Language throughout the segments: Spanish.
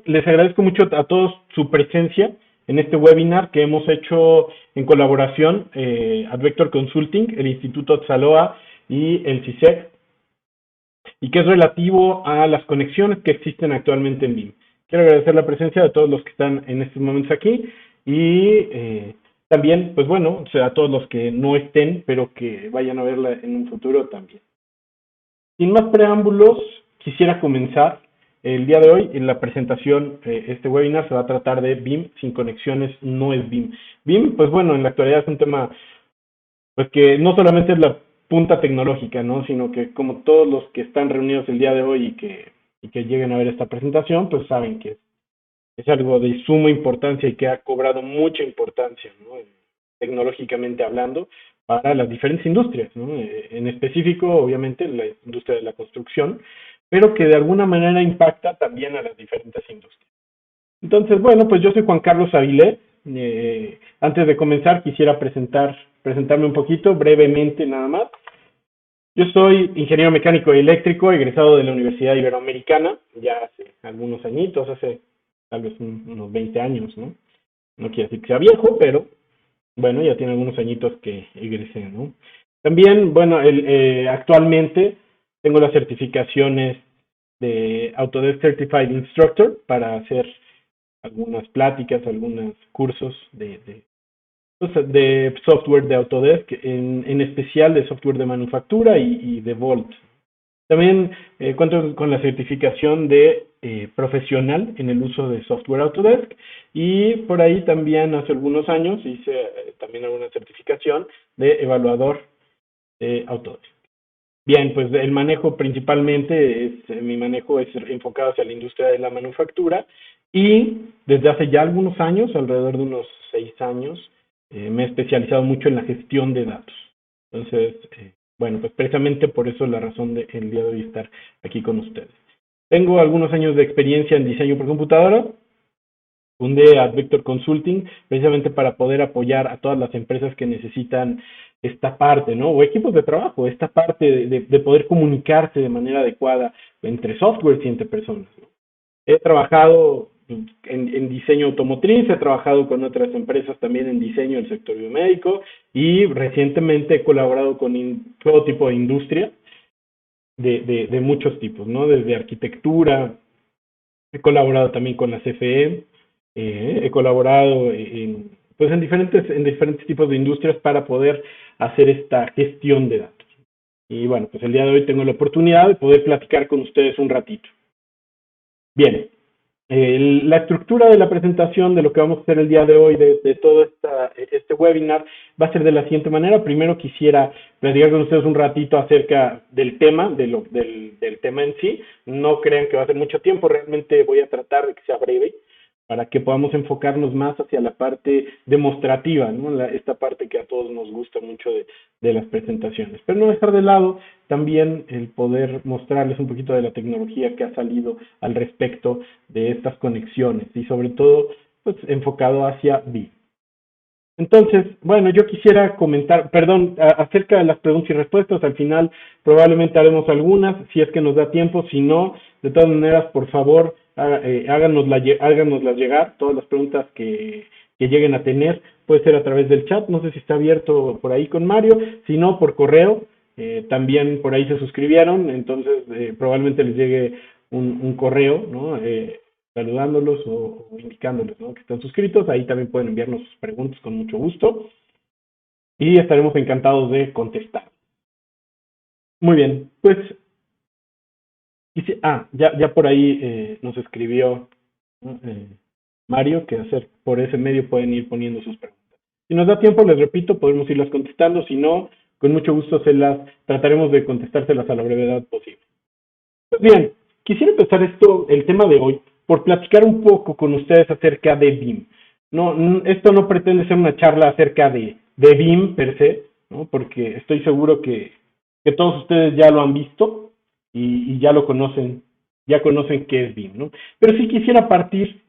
Les agradezco mucho a todos su presencia en este webinar que hemos hecho en colaboración Advector Consulting, el Instituto Tzaloa y el CISEC, y que es relativo a las conexiones que existen actualmente en BIM. Quiero agradecer la presencia de todos los que están en estos momentos aquí y también, pues bueno, o sea, a todos los que no estén, pero que vayan a verla en un futuro también. Sin más preámbulos, quisiera comenzar. El día de hoy, en la presentación, este webinar se va a tratar de BIM sin conexiones, no es BIM. BIM, pues bueno, en la actualidad es un tema pues que no solamente es la punta tecnológica, ¿no? Sino que como todos los que están reunidos el día de hoy y que lleguen a ver esta presentación, pues saben que es algo de suma importancia y que ha cobrado mucha importancia, ¿no? Tecnológicamente hablando, para las diferentes industrias, ¿no? En específico, obviamente, la industria de la construcción, pero que de alguna manera impacta también a las diferentes industrias. Entonces, bueno, pues yo soy Juan Carlos Avilés. Antes de comenzar, quisiera presentarme un poquito, brevemente nada más. Yo soy ingeniero mecánico y eléctrico, egresado de la Universidad Iberoamericana, ya hace algunos añitos, hace tal vez unos 20 años, ¿no? No quiere decir que sea viejo, pero bueno, ya tiene algunos añitos que egresé, ¿no? También, bueno, actualmente tengo las certificaciones de Autodesk Certified Instructor para hacer algunas pláticas, algunos cursos de software de Autodesk, en especial de software de manufactura y de Volt. También cuento con la certificación de profesional en el uso de software Autodesk y por ahí también hace algunos años hice también alguna certificación de evaluador de Autodesk. Bien, pues el manejo principalmente mi manejo es enfocado hacia la industria de la manufactura y desde hace ya algunos años, alrededor de unos 6 años, me he especializado mucho en la gestión de datos. Entonces, bueno, pues precisamente por eso es la razón de el día de hoy estar aquí con ustedes. Tengo algunos años de experiencia en diseño por computadora. Fundé Advector Consulting precisamente para poder apoyar a todas las empresas que necesitan esta parte, ¿no? O equipos de trabajo, esta parte de poder comunicarse de manera adecuada entre software y entre personas, ¿no? He trabajado en diseño automotriz, he trabajado con otras empresas también en diseño del sector biomédico y recientemente he colaborado con todo tipo de industria de muchos tipos, ¿no? Desde arquitectura, he colaborado también con la CFE, he colaborado pues en diferentes tipos de industrias para poder hacer esta gestión de datos. Y bueno, pues el día de hoy tengo la oportunidad de poder platicar con ustedes un ratito. Bien, la estructura de la presentación de lo que vamos a hacer el día de hoy, de todo este webinar, va a ser de la siguiente manera. Primero quisiera platicar con ustedes un ratito acerca del tema, del tema en sí. No crean que va a ser mucho tiempo, realmente voy a tratar de que sea breve para que podamos enfocarnos más hacia la parte demostrativa, ¿no? Esta parte que a todos nos gusta mucho de las presentaciones. Pero no dejar de lado también el poder mostrarles un poquito de la tecnología que ha salido al respecto de estas conexiones y sobre todo pues enfocado hacia BIM. Entonces, bueno, yo quisiera comentar, perdón, acerca de las preguntas y respuestas, al final probablemente haremos algunas, si es que nos da tiempo, si no, de todas maneras, por favor, háganoslas llegar, todas las preguntas que lleguen a tener, puede ser a través del chat, no sé si está abierto por ahí con Mario, si no, por correo, también por ahí se suscribieron, entonces probablemente les llegue un correo, ¿no? Saludándolos o indicándoles, ¿no? Que están suscritos. Ahí también pueden enviarnos sus preguntas con mucho gusto y estaremos encantados de contestar. Muy bien, pues ya por ahí nos escribió, ¿no? Mario, que por ese medio pueden ir poniendo sus preguntas. Si nos da tiempo, les repito, podemos irlas contestando, si no, con mucho gusto trataremos de contestárselas a la brevedad posible. Pues bien, quisiera empezar el tema de hoy, por platicar un poco con ustedes acerca de BIM. No, esto no pretende ser una charla acerca de BIM per se, ¿no? Porque estoy seguro que todos ustedes ya lo han visto y ya conocen qué es BIM, ¿no? Pero sí quisiera partir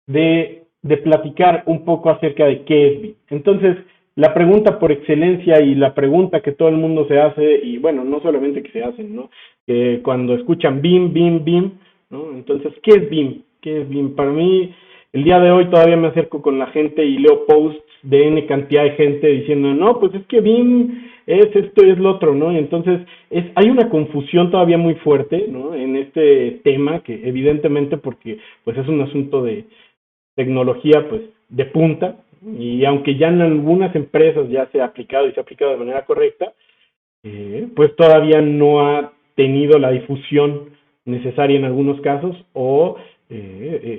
de platicar un poco acerca de qué es BIM. Entonces, la pregunta por excelencia y la pregunta que todo el mundo se hace, y bueno, no solamente que se hacen, ¿no? Que cuando escuchan BIM, BIM, BIM, ¿no? Entonces, ¿qué es BIM? ¿Qué es BIM? Para mí, el día de hoy todavía me acerco con la gente y leo posts de N cantidad de gente diciendo, no, pues es que BIM es esto y es lo otro, ¿no? Y entonces hay una confusión todavía muy fuerte, ¿no? En este tema, que evidentemente porque pues es un asunto de tecnología pues de punta, y aunque ya en algunas empresas ya se ha aplicado y se ha aplicado de manera correcta, pues todavía no ha tenido la difusión necesaria en algunos casos o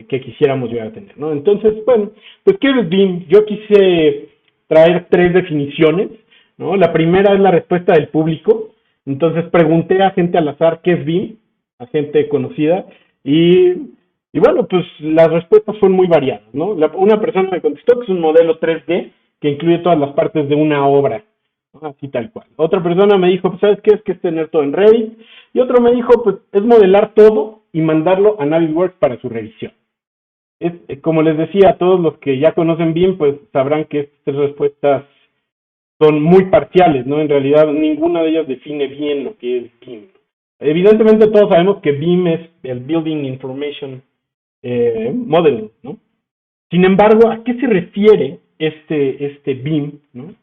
que quisiéramos llegar a tener, ¿no? Entonces, bueno, pues ¿qué es BIM? Yo quise traer tres definiciones, ¿no? La primera es la respuesta del público. Entonces pregunté a gente al azar qué es BIM, a gente conocida, y bueno, pues las respuestas son muy variadas, ¿no? Una persona me contestó que es un modelo 3D que incluye todas las partes de una obra, ¿no? Así tal cual. Otra persona me dijo, pues ¿sabes qué? Es que es tener todo en Revit. Y otro me dijo, pues es modelar todo y mandarlo a Navisworks para su revisión. Como les decía, todos los que ya conocen BIM, pues sabrán que estas respuestas son muy parciales, ¿no? En realidad ninguna de ellas define bien lo que es BIM. Evidentemente todos sabemos que BIM es el Building Information Modeling, ¿no? Sin embargo, ¿a qué se refiere este BIM, ¿no?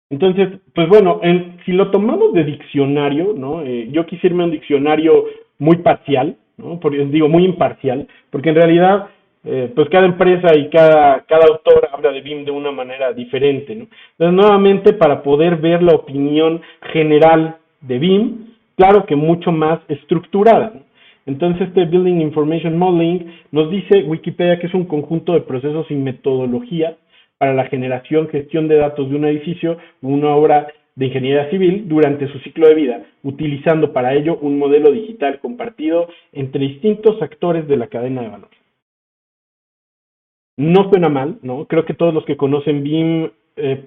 Entonces, pues bueno, si lo tomamos de diccionario, ¿no? Yo quise irme a un diccionario muy parcial, ¿no? Digo, muy imparcial, porque en realidad, pues cada empresa y cada autor habla de BIM de una manera diferente, ¿no? Entonces, nuevamente, para poder ver la opinión general de BIM, claro que mucho más estructurada, ¿no? Entonces, este Building Information Modeling nos dice Wikipedia que es un conjunto de procesos y metodologías para la generación, gestión de datos de un edificio o una obra de ingeniería civil durante su ciclo de vida, utilizando para ello un modelo digital compartido entre distintos actores de la cadena de valor. No suena mal, ¿no? Creo que todos los que conocen BIM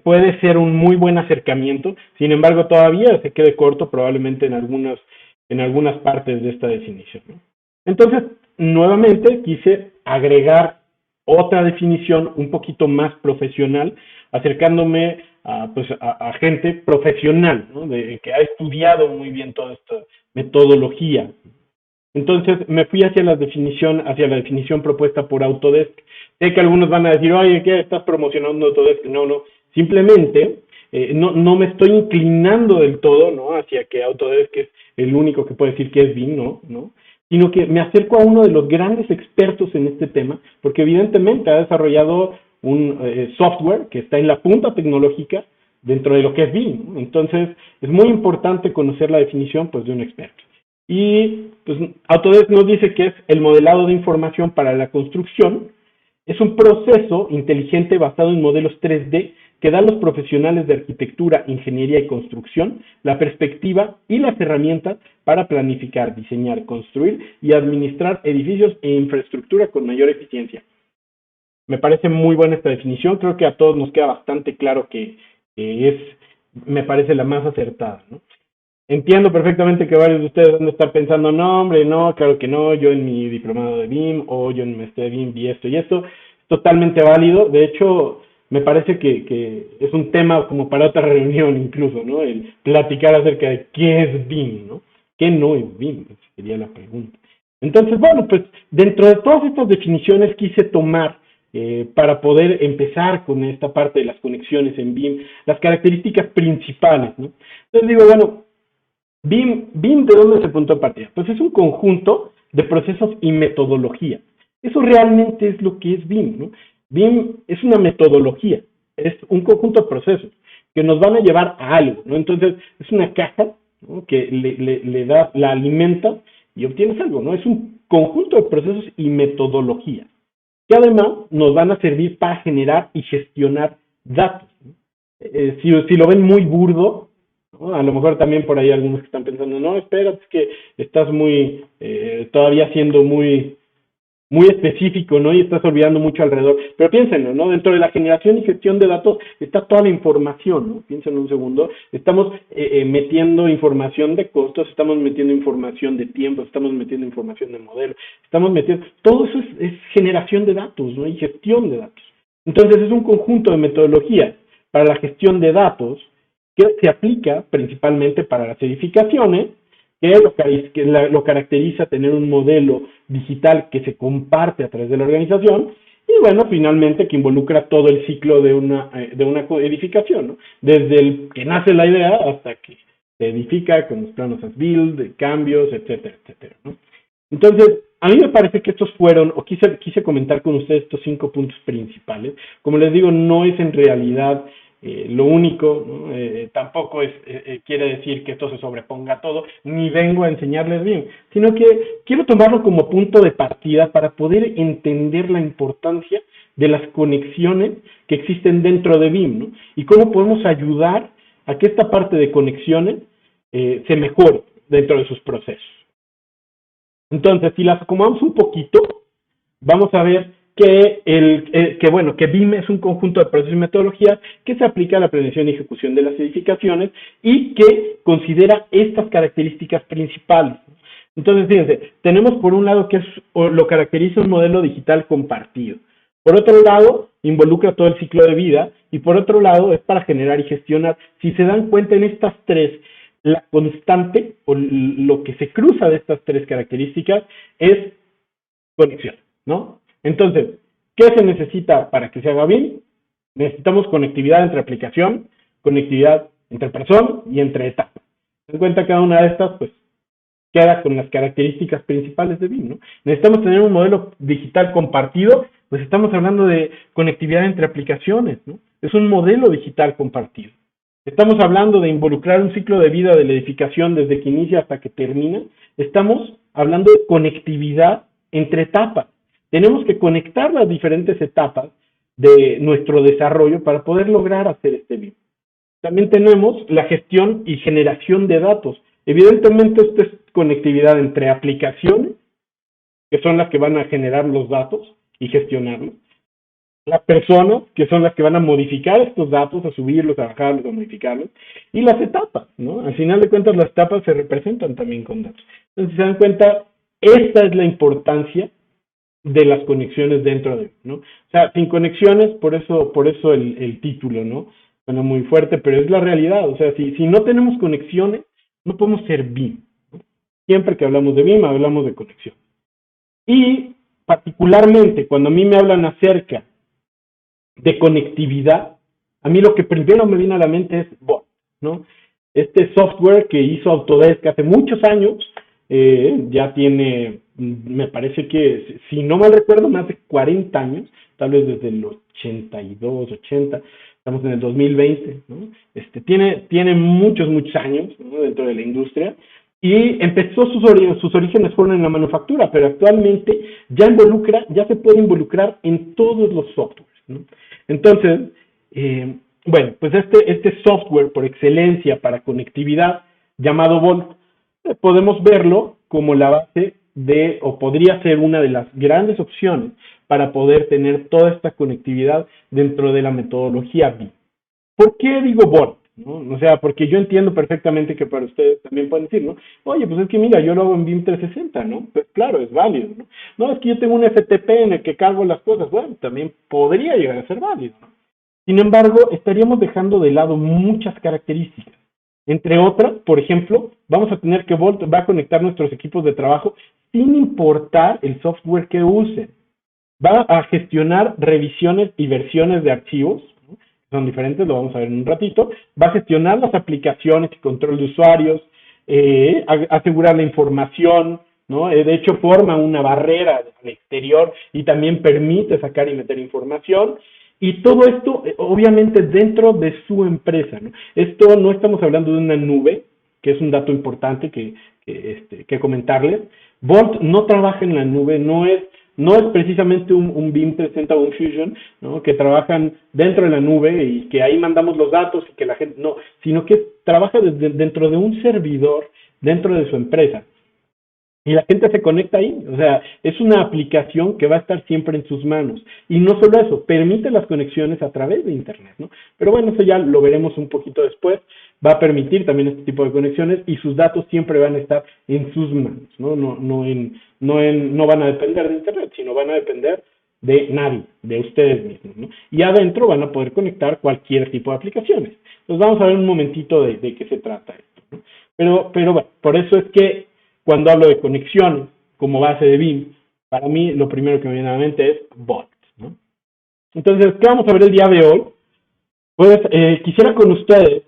puede ser un muy buen acercamiento, sin embargo todavía se quede corto probablemente en algunas partes de esta definición, ¿no? Entonces, nuevamente quise agregar otra definición un poquito más profesional, acercándome a gente profesional, ¿no? Que ha estudiado muy bien toda esta metodología. Entonces me fui hacia la definición propuesta por Autodesk. Sé que algunos van a decir, oye, ¿qué estás promocionando Autodesk? No, no, simplemente no me estoy inclinando del todo, ¿no? Hacia que Autodesk es el único que puede decir que es BIM, ¿no? Sino que me acerco a uno de los grandes expertos en este tema, porque evidentemente ha desarrollado un software que está en la punta tecnológica dentro de lo que es BIM, ¿no? Entonces es muy importante conocer la definición pues de un experto. Y pues Autodesk nos dice que es el modelado de información para la construcción. Es un proceso inteligente basado en modelos 3D que da a los profesionales de arquitectura, ingeniería y construcción la perspectiva y las herramientas para planificar, diseñar, construir y administrar edificios e infraestructura con mayor eficiencia. Me parece muy buena esta definición, creo que a todos nos queda bastante claro que me parece la más acertada, ¿no? Entiendo perfectamente que varios de ustedes van a estar pensando, no, hombre, no, claro que no, yo en mi diplomado de BIM o yo en mi maestría de BIM vi esto y esto, es totalmente válido. De hecho, me parece que es un tema como para otra reunión incluso, ¿no? El platicar acerca de qué es BIM, ¿no? ¿Qué no es BIM? Esa sería la pregunta. Entonces, bueno, pues dentro de todas estas definiciones quise tomar para poder empezar con esta parte de las conexiones en BIM, las características principales, ¿no? Entonces digo, bueno, BIM, ¿de dónde es el punto de partida? Pues es un conjunto de procesos y metodologías. Eso realmente es lo que es BIM, ¿no? BIM es una metodología, es un conjunto de procesos que nos van a llevar a algo, ¿no? Entonces, es una caja, ¿no? Que la alimenta y obtienes algo, ¿no? Es un conjunto de procesos y metodologías que además nos van a servir para generar y gestionar datos, ¿no? Si lo ven muy burdo, ¿no? A lo mejor también por ahí algunos que están pensando, no, espera, es que estás todavía siendo muy específico, ¿no? Y estás olvidando mucho alrededor. Pero piénsenlo, ¿no? Dentro de la generación y gestión de datos está toda la información, ¿no? Piénsenlo un segundo. Estamos metiendo información de costos, estamos metiendo información de tiempo, estamos metiendo información de modelo, todo eso es generación de datos, ¿no? Y gestión de datos. Entonces es un conjunto de metodologías para la gestión de datos que se aplica principalmente para las edificaciones, lo caracteriza tener un modelo digital que se comparte a través de la organización, y bueno, finalmente que involucra todo el ciclo de una edificación, ¿no? Desde el que nace la idea hasta que se edifica con los planos as build, cambios, etcétera, etcétera, ¿no? Entonces, a mí me parece que estos fueron, o quise comentar con ustedes estos 5 puntos principales. Como les digo, no es en realidad lo único, ¿no? Tampoco quiere decir que esto se sobreponga a todo, ni vengo a enseñarles bien, sino que quiero tomarlo como punto de partida para poder entender la importancia de las conexiones que existen dentro de BIM, ¿no? Y cómo podemos ayudar a que esta parte de conexiones se mejore dentro de sus procesos. Entonces, si las acomodamos un poquito, vamos a ver que BIM es un conjunto de procesos y metodologías que se aplica a la planeación y ejecución de las edificaciones y que considera estas características principales. Entonces, fíjense, tenemos por un lado que lo caracteriza un modelo digital compartido. Por otro lado, involucra todo el ciclo de vida y por otro lado es para generar y gestionar. Si se dan cuenta en estas tres, la constante o lo que se cruza de estas tres características es conexión, ¿no? Entonces, ¿qué se necesita para que se haga bien? Necesitamos conectividad entre aplicación, conectividad entre persona y entre etapas. En cuenta cada una de estas, pues, queda con las características principales de BIM, ¿no? Necesitamos tener un modelo digital compartido, pues estamos hablando de conectividad entre aplicaciones, ¿no? Es un modelo digital compartido. Estamos hablando de involucrar un ciclo de vida de la edificación desde que inicia hasta que termina. Estamos hablando de conectividad entre etapas. Tenemos que conectar las diferentes etapas de nuestro desarrollo para poder lograr hacer este BIM. También tenemos la gestión y generación de datos. Evidentemente, esto es conectividad entre aplicaciones, que son las que van a generar los datos y gestionarlos. Las personas, que son las que van a modificar estos datos, a subirlos, a bajarlos, a modificarlos. Y las etapas, ¿no? Al final de cuentas, las etapas se representan también con datos. Entonces, si se dan cuenta, esta es la importancia de las conexiones dentro de, ¿no? O sea, sin conexiones, por eso el título, ¿no? Suena muy fuerte, pero es la realidad. O sea, si no tenemos conexiones, no podemos ser BIM, ¿no? Siempre que hablamos de BIM, hablamos de conexión. Y particularmente, cuando a mí me hablan acerca de conectividad, a mí lo que primero me viene a la mente es BOT, ¿no? Este software que hizo Autodesk hace muchos años, ya tiene, me parece que, si no mal recuerdo, más de 40 años, tal vez desde el 82, 80, estamos en el 2020, ¿no? Tiene muchos años, ¿no?, dentro de la industria, y empezó sus orígenes fueron en la manufactura, pero actualmente ya se puede involucrar en todos los softwares, ¿no? Entonces, bueno, pues este software por excelencia para conectividad, llamado Volt, podemos verlo como la base o podría ser una de las grandes opciones para poder tener toda esta conectividad dentro de la metodología BIM. ¿Por qué digo Volt? ¿No? O sea, porque yo entiendo perfectamente que para ustedes también pueden decir, ¿no? Oye, pues es que mira, yo lo hago en BIM 360, ¿no? Pues claro, es válido, ¿no? No, es que yo tengo un FTP en el que cargo las cosas. Bueno, también podría llegar a ser válido, ¿no? Sin embargo, estaríamos dejando de lado muchas características. Entre otras, por ejemplo, vamos a tener que Volt va a conectar nuestros equipos de trabajo sin importar el software que usen. Va a gestionar revisiones y versiones de archivos, ¿no?, son diferentes, lo vamos a ver en un ratito. Va a gestionar las aplicaciones y control de usuarios, asegurar la información, ¿no? De hecho, forma una barrera al exterior y también permite sacar y meter información. Y todo esto, obviamente, dentro de su empresa, ¿no? Esto no estamos hablando de una nube, que es un dato importante que comentarles. Volt no trabaja en la nube, no es precisamente un BIM 360 o un Fusion, ¿no?, que trabajan dentro de la nube y que ahí mandamos los datos y que la gente, no, sino que trabaja dentro de un servidor dentro de su empresa. Y la gente se conecta ahí, o sea, es una aplicación que va a estar siempre en sus manos. Y no solo eso, permite las conexiones a través de Internet, ¿no? Pero bueno, eso ya lo veremos un poquito después. Va a permitir también este tipo de conexiones y sus datos siempre van a estar en sus manos, ¿no? No van a depender de Internet, sino van a depender de nadie, de ustedes mismos, ¿no? Y adentro van a poder conectar cualquier tipo de aplicaciones. Entonces vamos a ver un momentito de qué se trata esto, ¿no? Pero bueno, por eso es que cuando hablo de conexiones como base de BIM, para mí lo primero que me viene a la mente es Vault, ¿no? Entonces, ¿qué vamos a ver el día de hoy? Pues quisiera con ustedes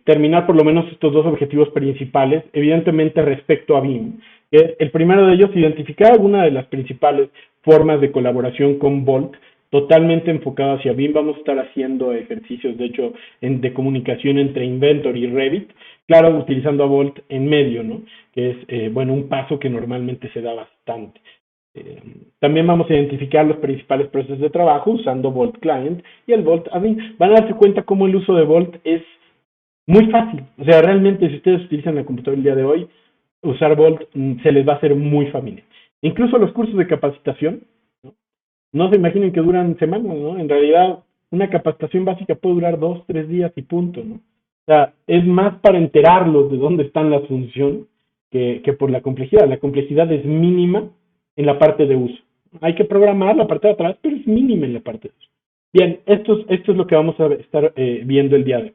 terminar por lo menos estos dos objetivos principales, evidentemente respecto a BIM. El primero de ellos, identificar alguna de las principales formas de colaboración con Volt, totalmente enfocado hacia BIM. Vamos a estar haciendo ejercicios, de hecho, de comunicación entre Inventor y Revit, claro, utilizando a Volt en medio, ¿no? Que es, bueno, un paso que normalmente se da bastante. Eh, También vamos a identificar los principales procesos de trabajo usando Volt Client y el Volt Admin. Van a darse cuenta cómo el uso de Volt es muy fácil. O sea, realmente si ustedes utilizan el computador el día de hoy, usar Volt se les va a hacer muy familiar. Incluso los cursos de capacitación, ¿no? No se imaginen que duran semanas, ¿no? En realidad, una capacitación básica puede durar 2, 3 días y punto, ¿no? O sea, es más para enterarlos de dónde están las funciones que por la complejidad. La complejidad es mínima en la parte de uso. Hay que programar la parte de atrás, pero es mínima en la parte de uso. Bien, esto es lo que vamos a estar viendo el día de hoy.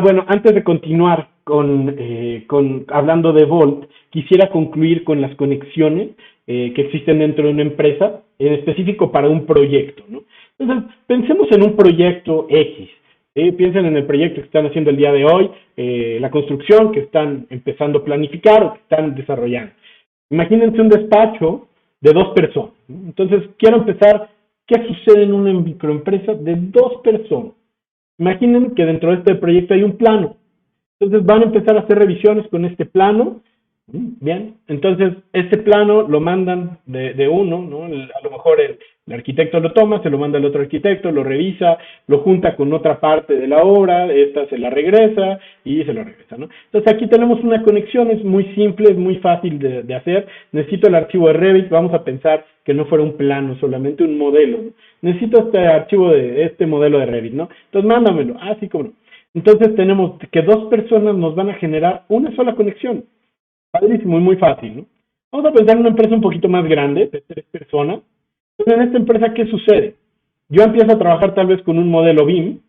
Bueno, antes de continuar con hablando de Volt, quisiera concluir con las conexiones que existen dentro de una empresa, en específico para un proyecto, ¿no? Entonces, pensemos en un proyecto X. Piensen en el proyecto que están haciendo el día de hoy, la construcción que están empezando a planificar o que están desarrollando. Imagínense un despacho de 2 personas, ¿no? Entonces, quiero empezar, ¿qué sucede en una microempresa de 2 personas? Imaginen que dentro de este proyecto hay un plano. Entonces van a empezar a hacer revisiones con este plano. Bien, entonces este plano lo mandan de uno, ¿no? A lo mejor el arquitecto lo toma, se lo manda al otro arquitecto, lo revisa, lo junta con otra parte de la obra, esta se la regresa y se lo regresa, ¿no? Entonces aquí tenemos una conexión, es muy simple, es muy fácil de hacer. Necesito el archivo de Revit, vamos a pensar que no fuera un plano, solamente un modelo, ¿no? Necesito este archivo de este modelo de Revit, ¿no? Entonces mándamelo, así como no. Entonces tenemos que 2 personas nos van a generar una sola conexión. Padrísimo y muy fácil, ¿no? Vamos a pensar en una empresa un poquito más grande, de 3 personas. Entonces, en esta empresa, ¿qué sucede? Yo empiezo a trabajar tal vez con un modelo BIM,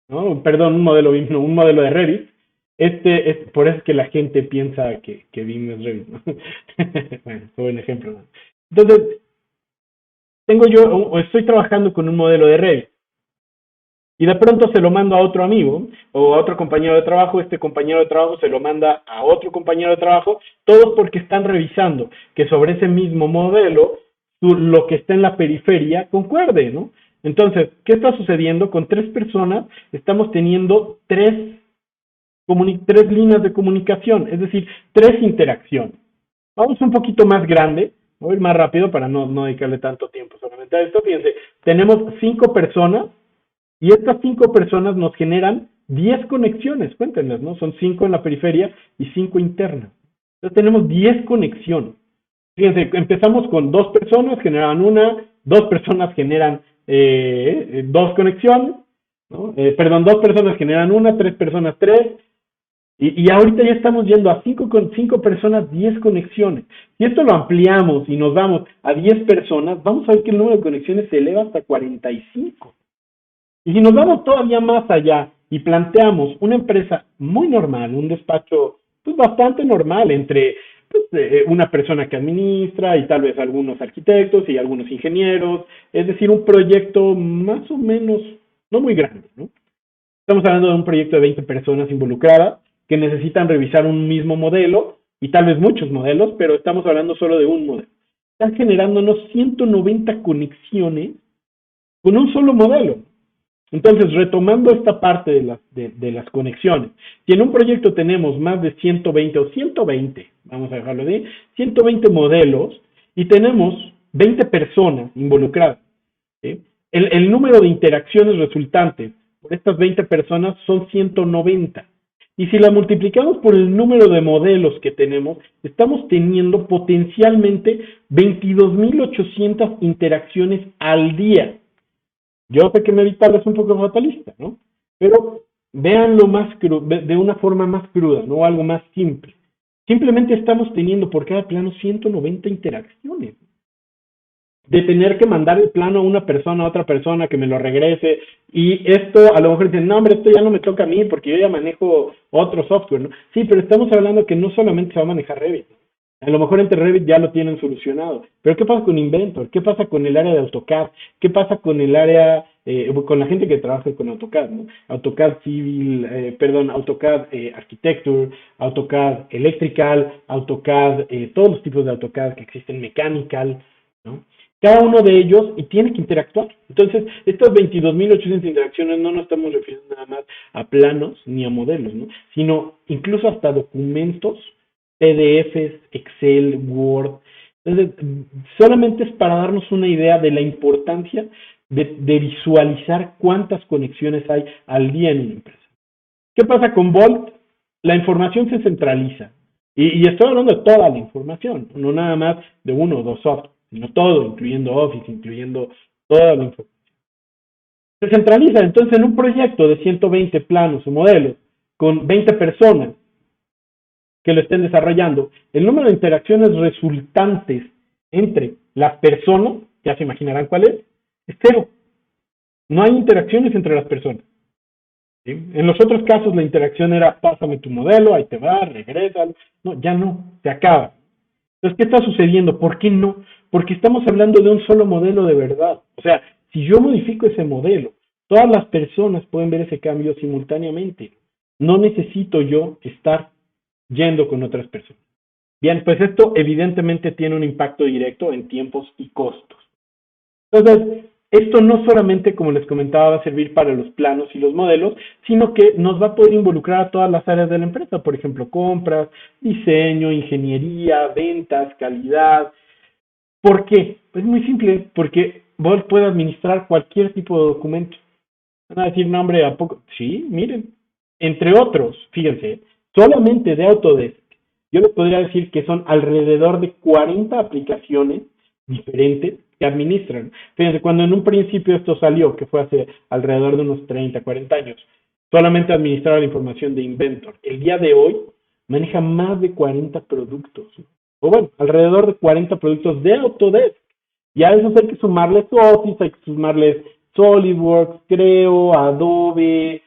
¿no? Perdón, un modelo BIM, no, un modelo de Revit. Por eso es que la gente piensa que BIM es Revit, ¿no? Bueno, es un buen ejemplo, ¿no? Entonces, o estoy trabajando con un modelo de Revit y de pronto se lo mando a otro amigo o a otro compañero de trabajo, este compañero de trabajo se lo manda a otro compañero de trabajo, todos porque están revisando que sobre ese mismo modelo lo que está en la periferia concuerde, ¿no? Entonces, ¿qué está sucediendo? Con 3 personas estamos teniendo tres líneas de comunicación, es decir, 3 interacciones. Vamos un poquito más grande, voy a ir más rápido para no dedicarle tanto tiempo solamente a esto. Fíjense, tenemos 5 personas y estas 5 personas nos generan 10 conexiones, cuéntenlas, ¿no? Son 5 en la periferia y 5 internas. Entonces tenemos 10 conexiones. Fíjense, empezamos con 2 personas, generan una, 2 personas generan 2 conexiones, ¿no? Perdón, 2 personas generan una, 3 personas 3, y ahorita ya estamos yendo a 5 personas, 10 conexiones. Si esto lo ampliamos y nos vamos a 10 personas, vamos a ver que el número de conexiones se eleva hasta 45. Y si nos vamos todavía más allá y planteamos una empresa muy normal, un despacho pues bastante normal entre pues, una persona que administra y tal vez algunos arquitectos y algunos ingenieros, es decir, un proyecto más o menos no muy grande, ¿no? Estamos hablando de un proyecto de 20 personas involucradas que necesitan revisar un mismo modelo y tal vez muchos modelos, pero estamos hablando solo de un modelo. Están generándonos 190 conexiones con un solo modelo. Entonces, retomando esta parte de las conexiones, si en un proyecto tenemos más de 120 o 120, vamos a dejarlo de 120 modelos y tenemos 20 personas involucradas, ¿sí? El número de interacciones resultantes por estas 20 personas son 190. Y si la multiplicamos por el número de modelos que tenemos, estamos teniendo potencialmente 22.800 interacciones al día. Yo sé que meditar es un poco fatalista, ¿no? Pero véanlo de una forma más cruda, ¿no? Algo más simple. Simplemente estamos teniendo por cada plano 190 interacciones. de tener que mandar el plano a una persona, a otra persona, que me lo regrese, y esto a lo mejor dicen, no hombre, esto ya no me toca a mí porque yo ya manejo otro software, ¿no? Sí, pero estamos hablando que no solamente se va a manejar Revit, a lo mejor entre Revit ya lo tienen solucionado, pero ¿qué pasa con Inventor? ¿Qué pasa con el área de AutoCAD? ¿Qué pasa con el área, con la gente que trabaja con AutoCAD, ¿no? AutoCAD Civil, AutoCAD Architecture, AutoCAD Electrical, AutoCAD, todos los tipos de AutoCAD que existen, Mechanical, ¿no? Cada uno de ellos y tiene que interactuar. Entonces, estas 22.800 interacciones no nos estamos refiriendo nada más a planos ni a modelos, ¿no? Sino incluso hasta documentos, PDFs, Excel, Word. Entonces, solamente es para darnos una idea de la importancia de visualizar cuántas conexiones hay al día en una empresa. ¿Qué pasa con Vault? La información se centraliza. Y estoy hablando de toda la información, no nada más de uno o dos software, sino todo, incluyendo Office, incluyendo toda la información. Se centraliza entonces en un proyecto de 120 planos o modelos con 20 personas que lo estén desarrollando. El número de interacciones resultantes entre las personas, ya se imaginarán cuál es cero. No hay interacciones entre las personas. ¿Sí? En los otros casos la interacción era pásame tu modelo, ahí te va, regresa. No, ya no, se acaba. Entonces, ¿qué está sucediendo? ¿Por qué no? Porque estamos hablando de un solo modelo de verdad. O sea, si yo modifico ese modelo, todas las personas pueden ver ese cambio simultáneamente. No necesito yo estar yendo con otras personas. Bien, pues esto evidentemente tiene un impacto directo en tiempos y costos. Entonces, esto no solamente, como les comentaba, va a servir para los planos y los modelos, sino que nos va a poder involucrar a todas las áreas de la empresa, por ejemplo, compras, diseño, ingeniería, ventas, calidad. ¿Por qué? Pues muy simple, porque vos puede administrar cualquier tipo de documento. Van a decir, no, hombre, ¿a poco? Sí, miren. Entre otros, fíjense, solamente de Autodesk, yo les podría decir que son alrededor de 40 aplicaciones diferentes que administran. Fíjense, cuando en un principio esto salió, que fue hace alrededor de unos 30, 40 años, solamente administraba la información de Inventor. El día de hoy maneja más de 40 productos. O bueno, alrededor de 40 productos de Autodesk. Y a eso hay que sumarles Office, hay que sumarles SolidWorks, Creo, Adobe.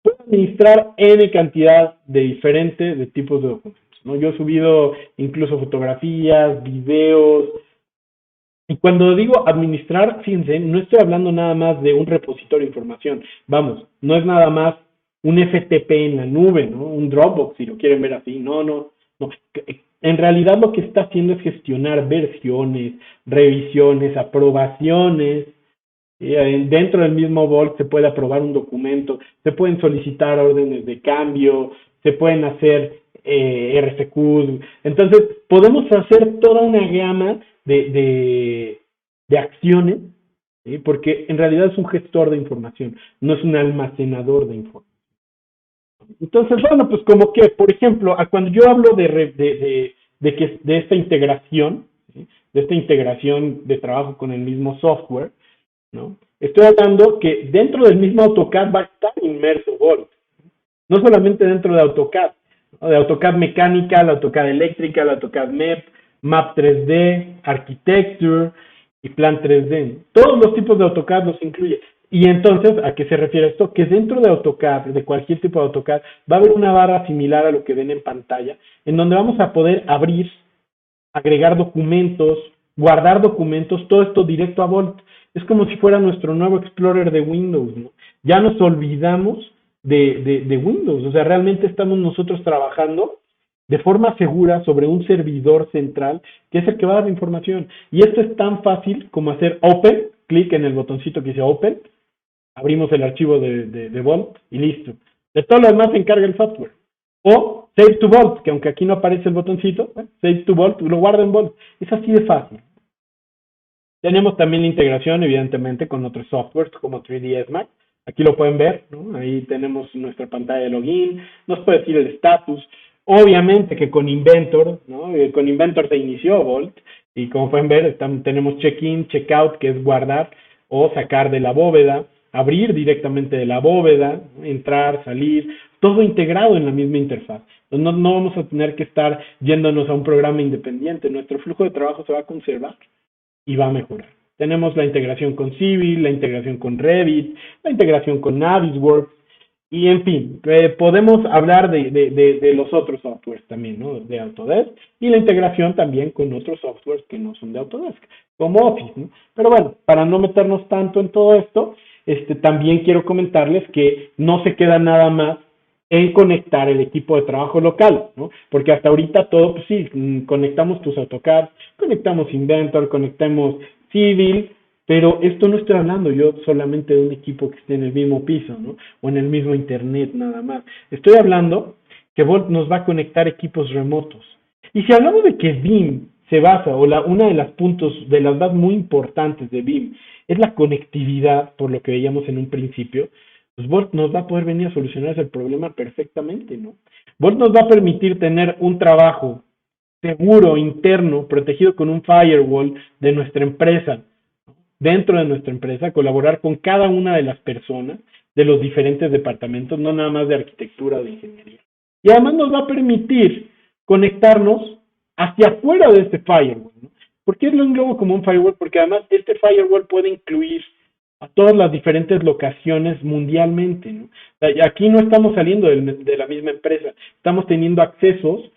Puedo administrar N cantidad de diferentes de tipos de documentos, ¿no? Yo he subido incluso fotografías, videos. Y cuando digo administrar, fíjense, no estoy hablando nada más de un repositorio de información. Vamos, no es nada más un FTP en la nube, ¿no? Un Dropbox, si lo quieren ver así. No, no, no. En realidad lo que está haciendo es gestionar versiones, revisiones, aprobaciones. Dentro del mismo Vault se puede aprobar un documento, se pueden solicitar órdenes de cambio, se pueden hacer RFQs. Entonces, podemos hacer toda una gama de acciones, ¿sí? Porque en realidad es un gestor de información, no es un almacenador de información. Entonces, bueno, pues como que, por ejemplo, cuando yo hablo de esta integración, ¿sí? De esta integración de trabajo con el mismo software, ¿no? Estoy hablando que dentro del mismo AutoCAD va a estar inmerso Vault. No solamente dentro de AutoCAD, ¿no? De AutoCAD Mechanical, AutoCAD Electrical, AutoCAD MEP, Map 3D, Architecture y Plan 3D. Todos los tipos de AutoCAD los incluye. Y entonces, ¿a qué se refiere esto? Que dentro de AutoCAD, de cualquier tipo de AutoCAD, va a haber una barra similar a lo que ven en pantalla, en donde vamos a poder abrir, agregar documentos, guardar documentos, todo esto directo a Vault. Es como si fuera nuestro nuevo Explorer de Windows, ¿no? Ya nos olvidamos de Windows, o sea, realmente estamos nosotros trabajando de forma segura sobre un servidor central que es el que va a dar la información. Y esto es tan fácil como hacer Open, clic en el botoncito que dice Open, abrimos el archivo de Vault y listo. De todo lo demás se encarga el software. O Save to Vault, que aunque aquí no aparece el botoncito, Save to Vault, lo guarda en Vault. Es así de fácil. Tenemos también la integración, evidentemente, con otros softwares como 3ds Max. Aquí lo pueden ver, ¿no? Ahí tenemos nuestra pantalla de login, nos puede decir el status. Obviamente que con Inventor, ¿no? Con Inventor se inició Vault y como pueden ver, tenemos check-in, check-out, que es guardar o sacar de la bóveda, abrir directamente de la bóveda, entrar, salir, todo integrado en la misma interfaz. No vamos a tener que estar yéndonos a un programa independiente, nuestro flujo de trabajo se va a conservar. y va a mejorar. Tenemos la integración con Civil, la integración con Revit, la integración con Navisworks, y en fin, podemos hablar de los otros softwares también, ¿no? De Autodesk, y la integración también con otros softwares que no son de Autodesk, como Office, ¿no? Pero bueno, para no meternos tanto en todo esto, también quiero comentarles que no se queda nada más en conectar el equipo de trabajo local, ¿no? Porque hasta ahorita todo, pues sí, conectamos tus AutoCAD, conectamos Inventor, conectamos Civil, pero esto no estoy hablando yo solamente de un equipo que esté en el mismo piso, ¿no? O en el mismo internet nada más. Estoy hablando que Volt nos va a conectar equipos remotos. Y si hablamos de que BIM se basa, o una de las puntos, de las bases muy importantes de BIM, es la conectividad, por lo que veíamos en un principio, pues Volt nos va a poder venir a solucionar ese problema perfectamente, ¿no? Volt nos va a permitir tener un trabajo seguro, interno, protegido con un firewall de nuestra empresa, dentro de nuestra empresa, colaborar con cada una de las personas de los diferentes departamentos, no nada más de arquitectura o de ingeniería. Y además nos va a permitir conectarnos hacia afuera de este firewall, ¿no? ¿Por qué lo englobo como un firewall? Porque además este firewall puede incluir a todas las diferentes locaciones mundialmente, ¿no? Aquí no estamos saliendo de la misma empresa, estamos teniendo accesos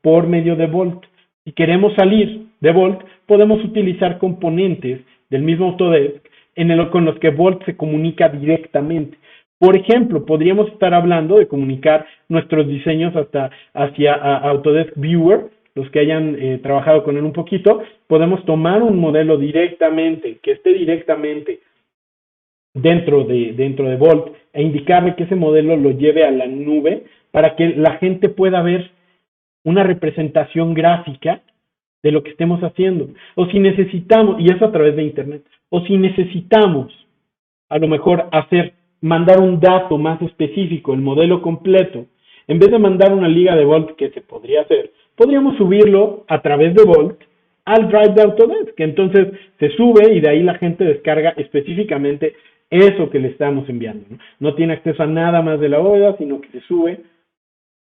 por medio de Volt. Si queremos salir de Volt, podemos utilizar componentes del mismo Autodesk con los que Volt se comunica directamente. Por ejemplo, podríamos estar hablando de comunicar nuestros diseños hacia Autodesk Viewer, los que hayan trabajado con él un poquito, podemos tomar un modelo directamente, que esté directamente dentro de Volt, e indicarle que ese modelo lo lleve a la nube para que la gente pueda ver una representación gráfica de lo que estemos haciendo. O si necesitamos, y eso a través de Internet, o si necesitamos a lo mejor mandar un dato más específico, el modelo completo, en vez de mandar una liga de Volt, que se podría hacer, podríamos subirlo a través de Volt al Drive de Autodesk, que entonces se sube y de ahí la gente descarga específicamente eso que le estamos enviando, ¿no? No tiene acceso a nada más de la bóveda, sino que se sube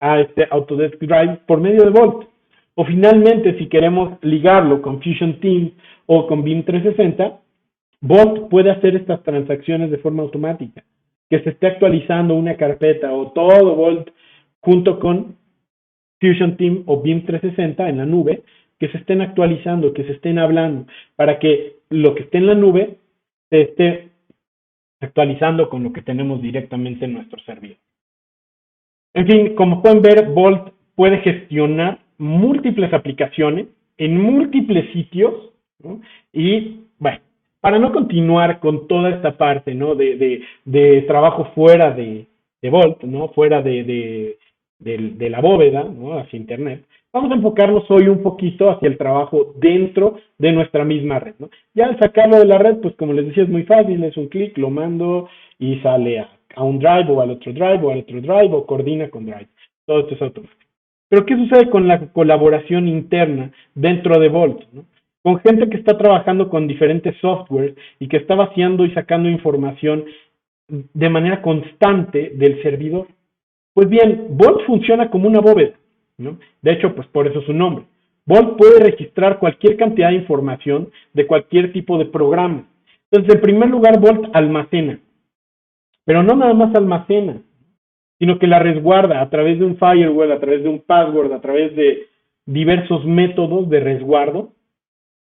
a este Autodesk Drive por medio de Volt. O finalmente, si queremos ligarlo con Fusion Team o con BIM 360, Volt puede hacer estas transacciones de forma automática, que se esté actualizando una carpeta o todo Volt junto con Fusion Team o BIM 360 en la nube, que se estén actualizando, que se estén hablando, para que lo que esté en la nube se esté actualizando con lo que tenemos directamente en nuestro servidor. En fin, como pueden ver, Volt puede gestionar múltiples aplicaciones en múltiples sitios, ¿no? Y bueno, para no continuar con toda esta parte, ¿no? de trabajo fuera de Volt, ¿no? Fuera de la bóveda, ¿no? Hacia Internet, vamos a enfocarnos hoy un poquito hacia el trabajo dentro de nuestra misma red, ¿no? Ya al sacarlo de la red, pues como les decía, es muy fácil, es un clic, lo mando y sale a un drive o al otro drive o al otro drive o coordina con drive. Todo esto es automático. Pero ¿qué sucede con la colaboración interna dentro de Volt, ¿no? Con gente que está trabajando con diferentes softwares y que está vaciando y sacando información de manera constante del servidor. Pues bien, Volt funciona como una bóveda, ¿no? De hecho, pues por eso su nombre. Volt puede registrar cualquier cantidad de información de cualquier tipo de programa. Entonces, en primer lugar, Volt almacena. Pero no nada más almacena, sino que la resguarda a través de un firewall, a través de un password, a través de diversos métodos de resguardo.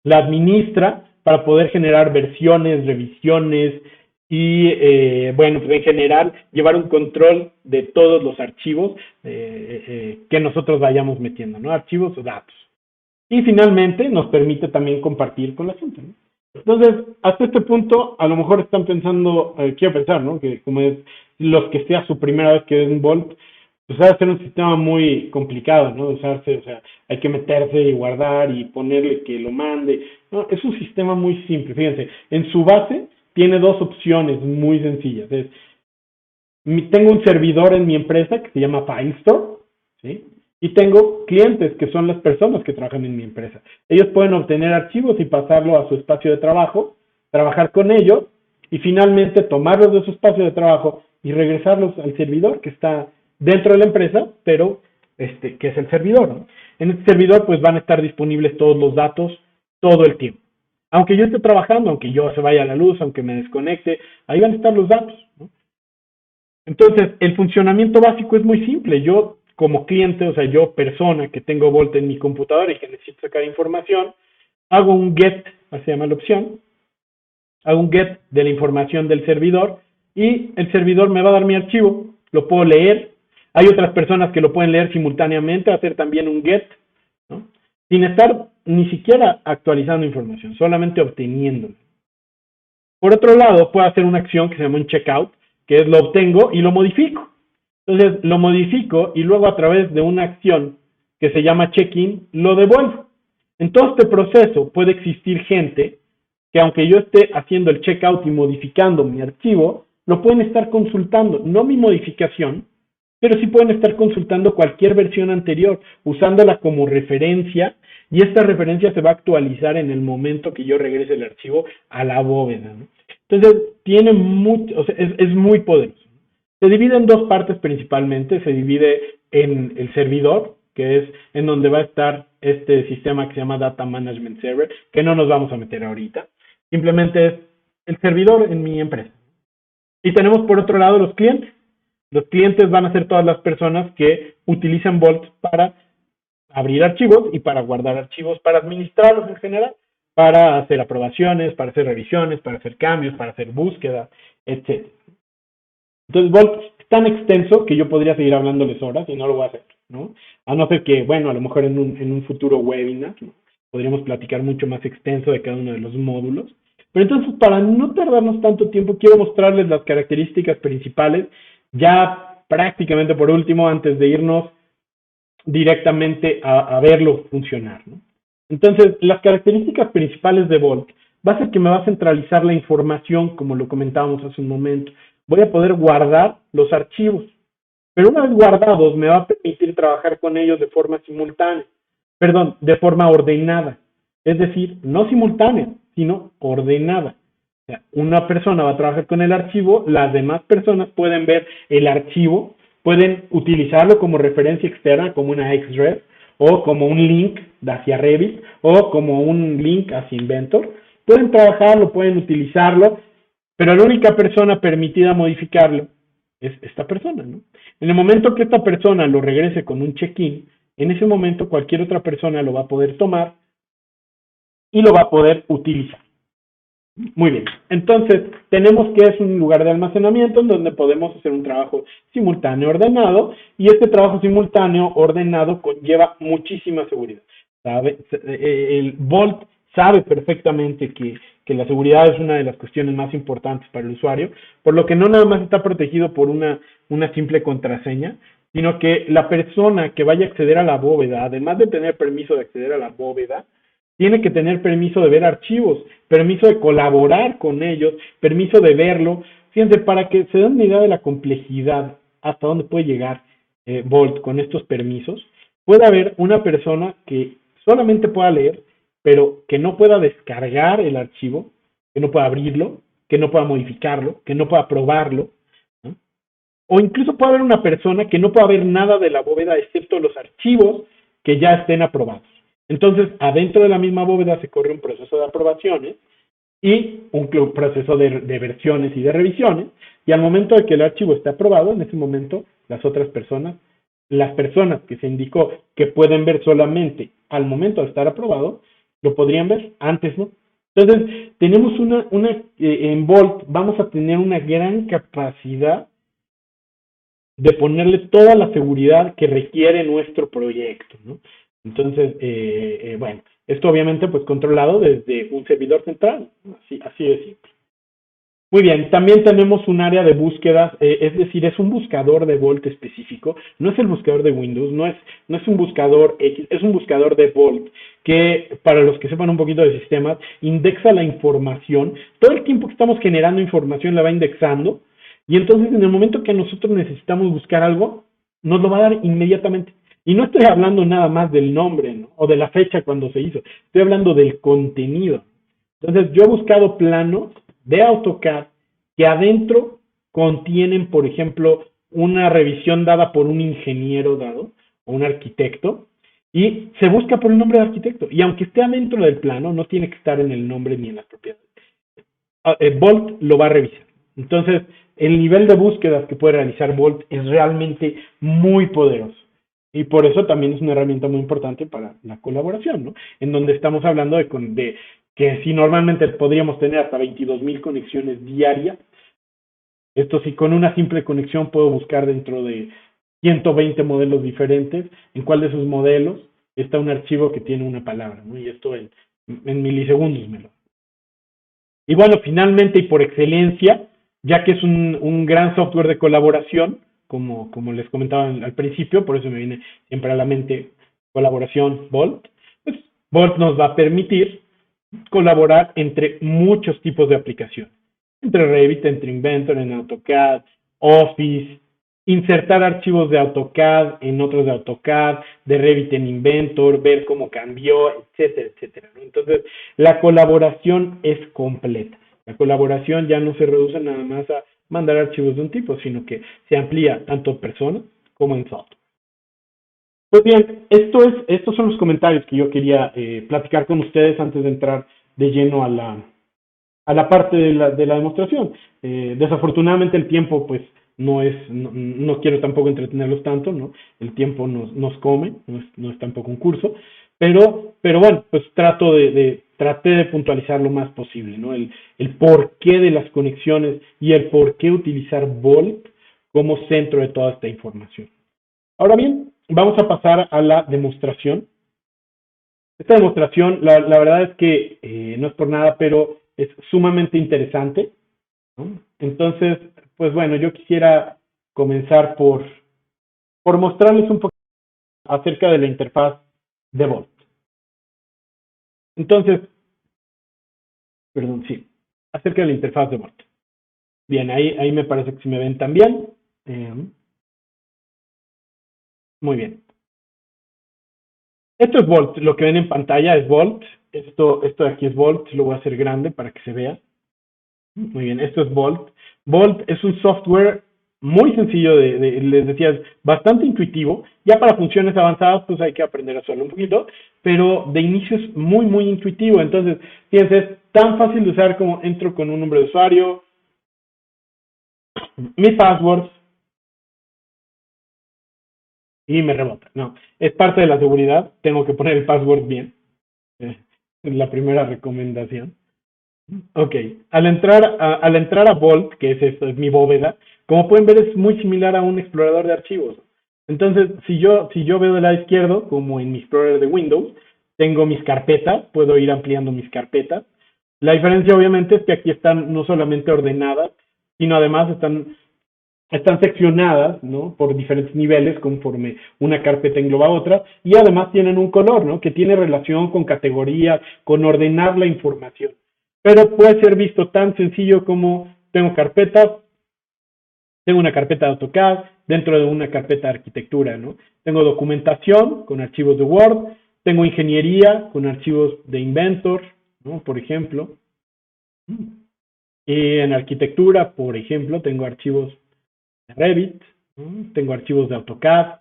La administra para poder generar versiones, revisiones y, bueno, pues en general llevar un control de todos los archivos que nosotros vayamos metiendo, ¿no? Archivos o datos. Y finalmente nos permite también compartir con la gente, ¿no? Entonces, hasta este punto, a lo mejor están pensando, quiero pensar, ¿no? Que como es los que sea su primera vez que ven Volt, pues va a ser un sistema muy complicado, ¿no? De usarse, o sea, hay que meterse y guardar y ponerle que lo mande. No, es un sistema muy simple, fíjense. En su base tiene dos opciones muy sencillas. Tengo un servidor en mi empresa que se llama FileStore, ¿sí? Y tengo clientes que son las personas que trabajan en mi empresa. Ellos pueden obtener archivos y pasarlo a su espacio de trabajo, trabajar con ellos y finalmente tomarlos de su espacio de trabajo y regresarlos al servidor que está dentro de la empresa, pero que es el servidor, ¿no? En este servidor pues van a estar disponibles todos los datos todo el tiempo. Aunque yo esté trabajando, aunque yo se vaya a la luz, aunque me desconecte, ahí van a estar los datos, ¿no? Entonces, el funcionamiento básico es muy simple. Yo, como cliente, o sea, yo, persona que tengo Volt en mi computadora y que necesito sacar información, hago un get, así se llama la opción, hago un get de la información del servidor y el servidor me va a dar mi archivo, lo puedo leer. Hay otras personas que lo pueden leer simultáneamente, hacer también un get, ¿no? Sin estar ni siquiera actualizando información, solamente obteniéndola. Por otro lado, puedo hacer una acción que se llama un checkout, que es lo obtengo y lo modifico. Entonces, lo modifico y luego a través de una acción que se llama check-in, lo devuelvo. En todo este proceso puede existir gente que aunque yo esté haciendo el checkout y modificando mi archivo, lo pueden estar consultando, no mi modificación, pero sí pueden estar consultando cualquier versión anterior, usándola como referencia, y esta referencia se va a actualizar en el momento que yo regrese el archivo a la bóveda, ¿no? Entonces, tiene mucho, o sea, es muy poderoso. Se divide en dos partes principalmente, se divide en el servidor, que es en donde va a estar este sistema que se llama Data Management Server, que no nos vamos a meter ahorita. Simplemente es el servidor en mi empresa. Y tenemos por otro lado los clientes. Los clientes van a ser todas las personas que utilizan Vault para abrir archivos y para guardar archivos, para administrarlos en general, para hacer aprobaciones, para hacer revisiones, para hacer cambios, para hacer búsqueda, etc. Entonces, Vault es tan extenso que yo podría seguir hablándoles horas y no lo voy a hacer, ¿no? A no ser que, bueno, a lo mejor en un futuro webinar, ¿no?, podríamos platicar mucho más extenso de cada uno de los módulos. Pero entonces, para no tardarnos tanto tiempo, quiero mostrarles las características principales, ya prácticamente por último, antes de irnos directamente a verlo funcionar, ¿no? Entonces, las características principales de Vault va a ser que me va a centralizar la información, como lo comentábamos hace un momento. Voy a poder guardar los archivos, pero una vez guardados me va a permitir trabajar con ellos de forma simultánea, perdón, de forma ordenada, es decir, no simultánea, sino ordenada. O sea, una persona va a trabajar con el archivo, las demás personas pueden ver el archivo, pueden utilizarlo como referencia externa, como una Xref, o como un link hacia Revit, o como un link hacia Inventor. Pueden trabajarlo, pueden utilizarlo, pero la única persona permitida modificarlo es esta persona, ¿no? En el momento que esta persona lo regrese con un check-in, en ese momento cualquier otra persona lo va a poder tomar y lo va a poder utilizar. Muy bien, entonces tenemos que es un lugar de almacenamiento en donde podemos hacer un trabajo simultáneo ordenado, y este trabajo simultáneo ordenado conlleva muchísima seguridad. ¿Sabe? El Vault sabe perfectamente que la seguridad es una de las cuestiones más importantes para el usuario, por lo que no nada más está protegido por una simple contraseña, sino que la persona que vaya a acceder a la bóveda, además de tener permiso de acceder a la bóveda, tiene que tener permiso de ver archivos, permiso de colaborar con ellos, permiso de verlo. Fíjense, para que se den una idea de la complejidad, hasta dónde puede llegar Vault con estos permisos, puede haber una persona que solamente pueda leer, pero que no pueda descargar el archivo, que no pueda abrirlo, que no pueda modificarlo, que no pueda probarlo, ¿no? O incluso puede haber una persona que no pueda ver nada de la bóveda excepto los archivos que ya estén aprobados. Entonces, adentro de la misma bóveda se corre un proceso de aprobaciones y un proceso de versiones y de revisiones, y al momento de que el archivo esté aprobado, en ese momento las otras personas, las personas que se indicó que pueden ver solamente al momento de estar aprobado, lo podrían ver, antes no. Entonces, tenemos en Vault vamos a tener una gran capacidad de ponerle toda la seguridad que requiere nuestro proyecto, ¿no? Entonces, bueno, esto obviamente pues controlado desde un servidor central, ¿no? Así de simple. Muy bien, también tenemos un área de búsquedas, es decir, es un buscador de Vault específico, no es el buscador de Windows, no es un buscador X, es un buscador de Vault, que para los que sepan un poquito de sistemas, indexa la información, todo el tiempo que estamos generando información la va indexando, y entonces en el momento que nosotros necesitamos buscar algo, nos lo va a dar inmediatamente. Y no estoy hablando nada más del nombre, ¿no?, o de la fecha cuando se hizo, estoy hablando del contenido. Entonces yo he buscado planos de AutoCAD que adentro contienen, por ejemplo, una revisión dada por un ingeniero dado, o un arquitecto, y se busca por el nombre de arquitecto. Y aunque esté adentro del plano, no tiene que estar en el nombre ni en las propiedades. Bolt lo va a revisar. Entonces, el nivel de búsquedas que puede realizar Bolt es realmente muy poderoso. Y por eso también es una herramienta muy importante para la colaboración, ¿no? En donde estamos hablando de que si normalmente podríamos tener hasta 22,000 conexiones diarias, esto sí, con una simple conexión puedo buscar dentro de 120 modelos diferentes, en cuál de esos modelos está un archivo que tiene una palabra, ¿no? Y esto en milisegundos me lo. Y bueno, finalmente y por excelencia, ya que es un gran software de colaboración, como les comentaba al principio, por eso me viene siempre a la mente colaboración Bolt, pues Bolt nos va a permitir colaborar entre muchos tipos de aplicaciones, entre Revit, entre Inventor, en AutoCAD, Office, insertar archivos de AutoCAD en otros de AutoCAD, de Revit en Inventor, ver cómo cambió, etcétera, etcétera, ¿no? Entonces, la colaboración es completa. La colaboración ya no se reduce nada más a mandar archivos de un tipo, sino que se amplía tanto en personas como en software. Pues bien, estos son los comentarios que yo quería platicar con ustedes antes de entrar de lleno a la parte de la demostración. Desafortunadamente el tiempo, pues, no quiero tampoco entretenerlos tanto, ¿no? El tiempo nos come, no es tampoco un curso, pero bueno, pues traté de puntualizar lo más posible, ¿no? El porqué de las conexiones y el por qué utilizar Volt como centro de toda esta información. Ahora bien, vamos a pasar a la demostración. Esta demostración, la verdad es que no es por nada, pero es sumamente interesante, ¿no? Entonces, pues bueno, yo quisiera comenzar por mostrarles un poco acerca de la interfaz de Volt. Entonces, perdón, sí, acerca de la interfaz de Volt. Bien, ahí me parece que si me ven también. Eh, muy bien. Esto es Volt, lo que ven en pantalla es Volt. Esto de aquí es Volt, lo voy a hacer grande para que se vea. Muy bien, esto es Volt. Volt es un software muy sencillo les decía, es bastante intuitivo. Ya para funciones avanzadas, pues hay que aprender a hacerlo un poquito, pero de inicio es muy, muy intuitivo. Entonces, fíjense, es tan fácil de usar como entro con un nombre de usuario, mi password y me rebota. No, es parte de la seguridad. Tengo que poner el password bien. Es la primera recomendación. Ok, al entrar a Vault, que es esto, es mi bóveda, como pueden ver es muy similar a un explorador de archivos. Entonces, si yo veo del lado izquierdo, como en mi Explorer de Windows, tengo mis carpetas, puedo ir ampliando mis carpetas. La diferencia obviamente es que aquí están no solamente ordenadas, sino además están seccionadas, ¿no? Por diferentes niveles conforme una carpeta engloba a otra y además tienen un color, ¿no? Que tiene relación con categorías, con ordenar la información. Pero puede ser visto tan sencillo como tengo carpetas, tengo una carpeta de AutoCAD dentro de una carpeta de arquitectura, ¿no? Tengo documentación con archivos de Word, tengo ingeniería con archivos de Inventor, ¿no? Por ejemplo. Y en arquitectura, por ejemplo, tengo archivos de Revit, ¿no? Tengo archivos de AutoCAD.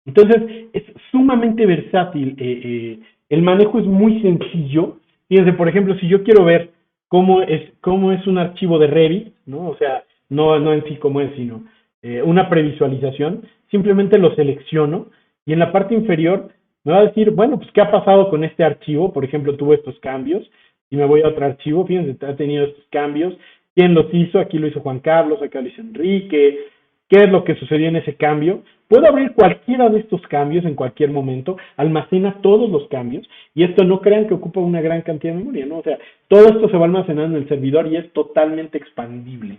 Entonces, es sumamente versátil. El manejo es muy sencillo. Fíjense, por ejemplo, si yo quiero ver cómo es un archivo de Revit, ¿no? O sea, no en sí cómo es, sino una previsualización, simplemente lo selecciono y en la parte inferior me va a decir, bueno, pues qué ha pasado con este archivo, por ejemplo, tuvo estos cambios y me voy a otro archivo, fíjense, ha tenido estos cambios, quién los hizo, aquí lo hizo Juan Carlos, acá lo hizo Enrique, qué es lo que sucedió en ese cambio. Puedo abrir cualquiera de estos cambios en cualquier momento, almacena todos los cambios y esto no crean que ocupa una gran cantidad de memoria, ¿no? O sea, todo esto se va almacenando en el servidor y es totalmente expandible.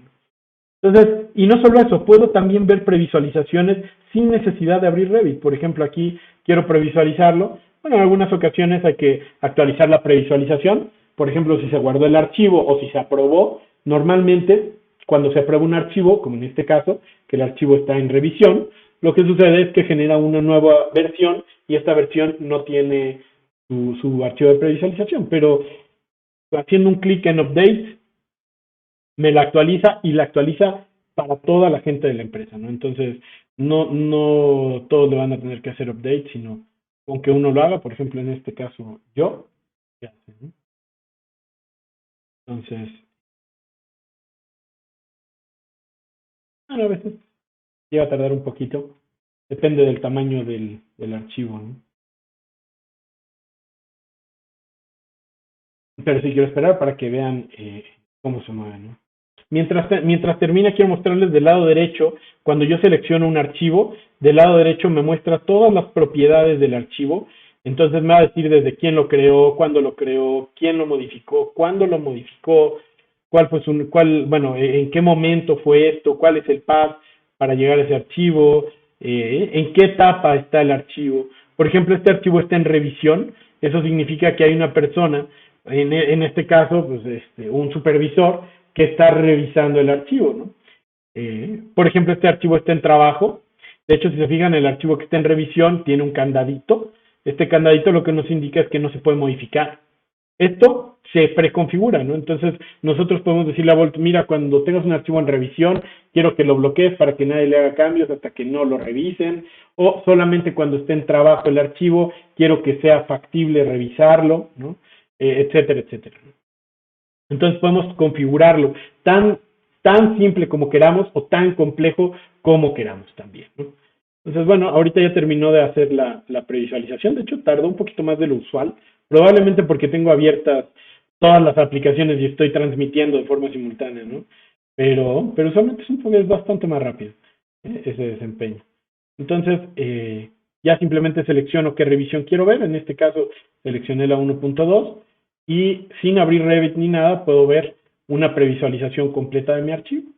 Entonces, y no solo eso, puedo también ver previsualizaciones sin necesidad de abrir Revit. Por ejemplo, aquí quiero previsualizarlo. Bueno, en algunas ocasiones hay que actualizar la previsualización. Por ejemplo, si se guardó el archivo o si se aprobó, normalmente cuando se aprueba un archivo, como en este caso, que el archivo está en revisión, lo que sucede es que genera una nueva versión y esta versión no tiene su archivo de previsualización, pero haciendo un clic en Update, me la actualiza y la actualiza para toda la gente de la empresa, ¿no? Entonces, no todos le van a tener que hacer update, sino con que uno lo haga, por ejemplo, en este caso, yo, ya sé, ¿no? Entonces, bueno, a veces llega a tardar un poquito, depende del tamaño del archivo, ¿no? Pero sí quiero esperar para que vean cómo se mueve, ¿no? Mientras termina, quiero mostrarles del lado derecho, cuando yo selecciono un archivo, del lado derecho me muestra todas las propiedades del archivo. Entonces me va a decir desde quién lo creó, cuándo lo creó, quién lo modificó, cuándo lo modificó, bueno, en qué momento fue esto, cuál es el path para llegar a ese archivo, en qué etapa está el archivo. Por ejemplo, este archivo está en revisión, eso significa que hay una persona, en este caso, pues un supervisor, que está revisando el archivo, ¿no? Por ejemplo, este archivo está en trabajo. De hecho, si se fijan, el archivo que está en revisión tiene un candadito. Este candadito lo que nos indica es que no se puede modificar. Esto se preconfigura, ¿no? Entonces, nosotros podemos decirle a Volt, mira, cuando tengas un archivo en revisión, quiero que lo bloquees para que nadie le haga cambios hasta que no lo revisen, o solamente cuando esté en trabajo el archivo, quiero que sea factible revisarlo, ¿no? Etcétera, etcétera. Entonces podemos configurarlo tan simple como queramos o tan complejo como queramos también, ¿no? Entonces, bueno, ahorita ya terminó de hacer la previsualización. De hecho, tardó un poquito más de lo usual, probablemente porque tengo abiertas todas las aplicaciones y estoy transmitiendo de forma simultánea, ¿no? Pero usualmente es bastante más rápido ese desempeño. Entonces, ya simplemente selecciono qué revisión quiero ver. En este caso, seleccioné la 1.2 y sin abrir Revit ni nada, puedo ver una previsualización completa de mi archivo.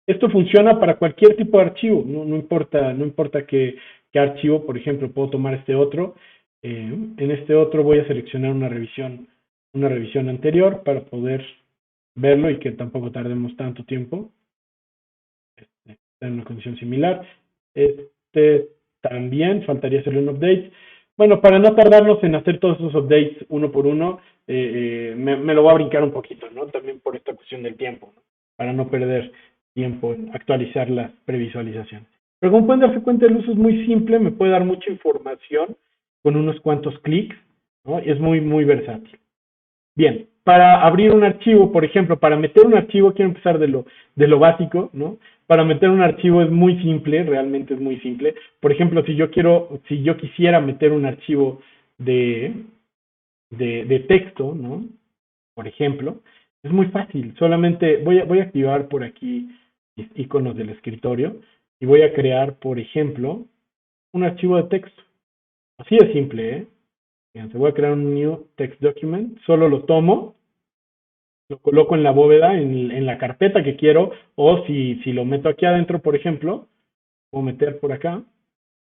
Esto funciona para cualquier tipo de archivo, no importa qué archivo. Por ejemplo, puedo tomar este otro. En este otro voy a seleccionar una revisión anterior para poder verlo y que tampoco tardemos tanto tiempo. Está en una condición similar. Este también faltaría hacerle un update. Bueno, para no tardarnos en hacer todos esos updates uno por uno, me lo voy a brincar un poquito, ¿no? También por esta cuestión del tiempo, ¿no? Para no perder tiempo en actualizar las previsualizaciones. Pero como pueden darse cuenta, el uso es muy simple, me puede dar mucha información con unos cuantos clics, ¿no? Y es muy versátil. Bien, para abrir un archivo, por ejemplo, para meter un archivo, quiero empezar de lo básico, ¿no? Para meter un archivo es muy simple, realmente es muy simple. Por ejemplo, si yo quisiera meter un archivo de texto, ¿no? Por ejemplo, es muy fácil. Solamente voy a activar por aquí mis iconos del escritorio y voy a crear, por ejemplo, un archivo de texto. Así de simple, ¿eh? Fíjense, voy a crear un new text document, solo lo tomo, lo coloco en la bóveda, en la carpeta que quiero, o si lo meto aquí adentro, por ejemplo, puedo meter por acá,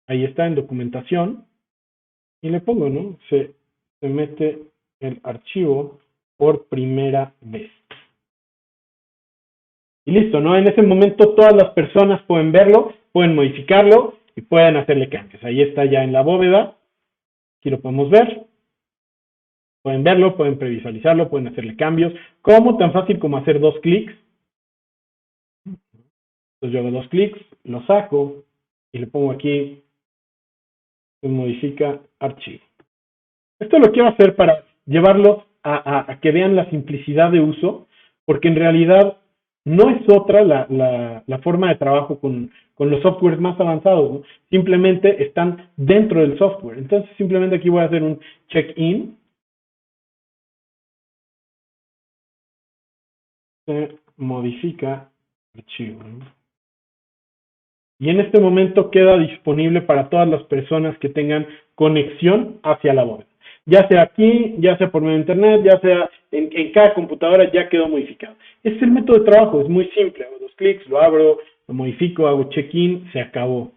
ahí está en documentación, y le pongo, ¿no? Se mete el archivo por primera vez. Y listo, ¿no? En ese momento todas las personas pueden verlo, pueden modificarlo y pueden hacerle cambios. Ahí está ya en la bóveda, aquí lo podemos ver. Pueden verlo, pueden previsualizarlo, pueden hacerle cambios. ¿Cómo? Tan fácil como hacer 2 clics. Entonces yo hago 2 clics, lo saco y le pongo aquí, se modifica archivo. Esto lo quiero hacer para llevarlos a que vean la simplicidad de uso, porque en realidad no es otra la forma de trabajo con los softwares más avanzados, ¿no? Simplemente están dentro del software. Entonces simplemente aquí voy a hacer un check-in. Se modifica archivo, ¿no? Y en este momento queda disponible para todas las personas que tengan conexión hacia la bóveda. Ya sea aquí, ya sea por medio de internet, ya sea en cada computadora, ya quedó modificado. Este es el método de trabajo, es muy simple. Hago 2 clics, lo abro, lo modifico, hago check-in, se acabó.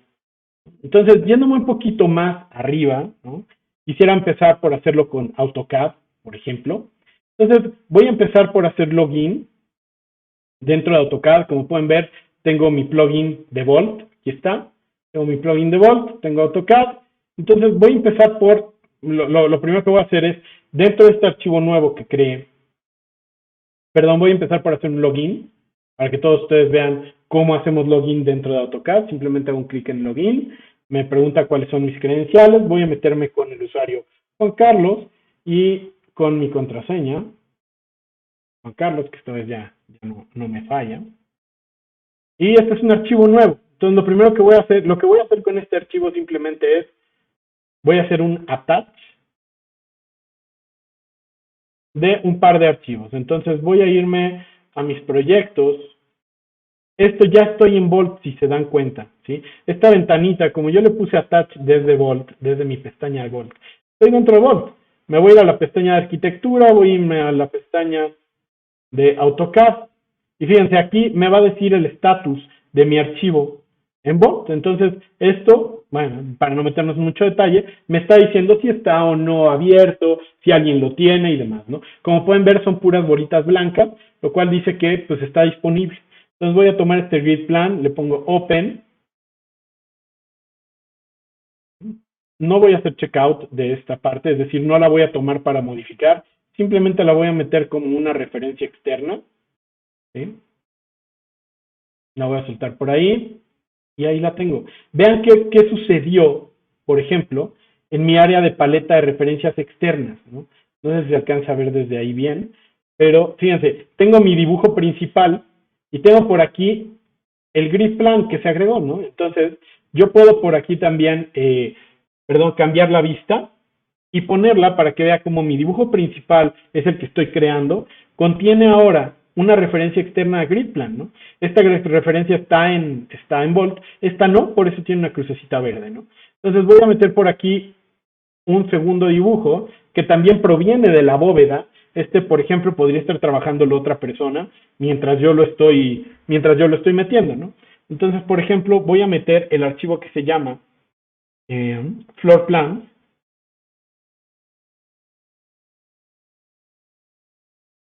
Entonces, yéndome un poquito más arriba, ¿no? Quisiera empezar por hacerlo con AutoCAD, por ejemplo. Entonces, voy a empezar por hacer login dentro de AutoCAD. Como pueden ver, tengo mi plugin de Volt, aquí está. Tengo mi plugin de Volt, tengo AutoCAD. Entonces voy a empezar por, lo primero que voy a hacer es, dentro de este archivo nuevo que creé, voy a empezar por hacer un login, para que todos ustedes vean cómo hacemos login dentro de AutoCAD. Simplemente hago un clic en login, me pregunta cuáles son mis credenciales, voy a meterme con el usuario Juan Carlos y con mi contraseña, Juan Carlos, que esta vez ya no me falla. Y este es un archivo nuevo. Entonces lo primero que voy a hacer con este archivo simplemente es, voy a hacer un attach de un par de archivos. Entonces voy a irme a mis proyectos. Esto ya estoy en Vault, si se dan cuenta, ¿sí? Esta ventanita, como yo le puse attach desde Vault, desde mi pestaña de Vault, estoy dentro de Vault. Me voy a ir a la pestaña de arquitectura, voy a irme a la pestaña de AutoCAD, y fíjense, aquí me va a decir el estatus de mi archivo en Vault. Entonces, esto, bueno, para no meternos en mucho detalle, me está diciendo si está o no abierto, si alguien lo tiene y demás, ¿no? Como pueden ver, son puras bolitas blancas, lo cual dice que, pues, está disponible. Entonces voy a tomar este grid plan, le pongo open. No voy a hacer checkout de esta parte, es decir, no la voy a tomar para modificar, simplemente la voy a meter como una referencia externa, ¿sí? La voy a soltar por ahí y ahí la tengo. Vean qué sucedió, por ejemplo, en mi área de paleta de referencias externas, ¿no? No sé si se alcanza a ver desde ahí bien, pero fíjense, tengo mi dibujo principal y tengo por aquí el grid plan que se agregó, ¿no? Entonces, yo puedo por aquí también, cambiar la vista y ponerla para que vea como mi dibujo principal es el que estoy creando, contiene ahora una referencia externa a GridPlan, ¿no? Esta referencia está en Vault, esta no, por eso tiene una crucecita verde, ¿no? Entonces voy a meter por aquí un segundo dibujo que también proviene de la bóveda. Por ejemplo, podría estar trabajando la otra persona mientras yo lo estoy metiendo, ¿no? Entonces, por ejemplo, voy a meter el archivo que se llama floor plan.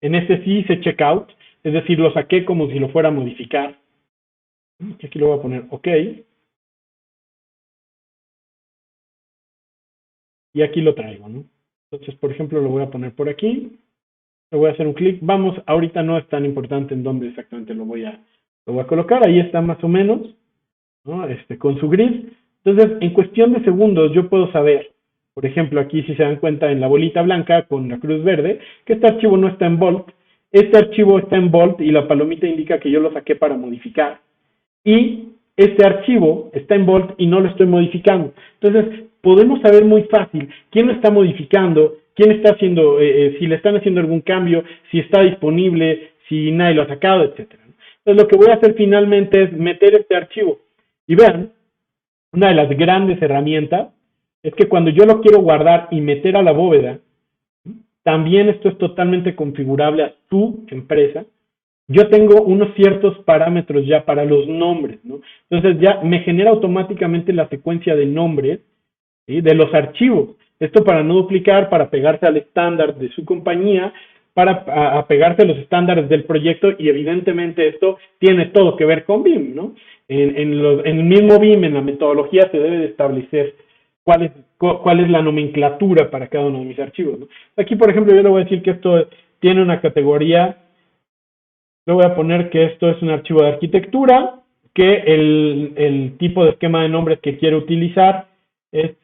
En este sí hice checkout, es decir, lo saqué como si lo fuera a modificar. Y aquí lo voy a poner OK. Y aquí lo traigo, ¿no? Entonces, por ejemplo, lo voy a poner por aquí. Le voy a hacer un clic. Vamos, ahorita no es tan importante en dónde exactamente lo voy a colocar. Ahí está más o menos, ¿no? Con su grid. Entonces, en cuestión de segundos, yo puedo saber, por ejemplo, aquí si se dan cuenta en la bolita blanca con la cruz verde, que este archivo no está en Vault. Este archivo está en Vault y la palomita indica que yo lo saqué para modificar. Y este archivo está en Vault y no lo estoy modificando. Entonces, podemos saber muy fácil quién lo está modificando, quién está haciendo, si le están haciendo algún cambio, si está disponible, si nadie lo ha sacado, etc. Entonces, lo que voy a hacer finalmente es meter este archivo. Y vean, una de las grandes herramientas es que cuando yo lo quiero guardar y meter a la bóveda, también esto es totalmente configurable a tu empresa. Yo tengo unos ciertos parámetros ya para los nombres, ¿no? Entonces ya me genera automáticamente la secuencia de nombres, ¿sí?, de los archivos. Esto para no duplicar, para pegarse al estándar de su compañía, para apegarse a los estándares del proyecto, y evidentemente esto tiene todo que ver con BIM, ¿no? En el mismo BIM, en la metodología, se debe de establecer cuál es la nomenclatura para cada uno de mis archivos, ¿no? Aquí, por ejemplo, yo le voy a decir que esto tiene una categoría. Le voy a poner que esto es un archivo de arquitectura, que el tipo de esquema de nombres que quiero utilizar es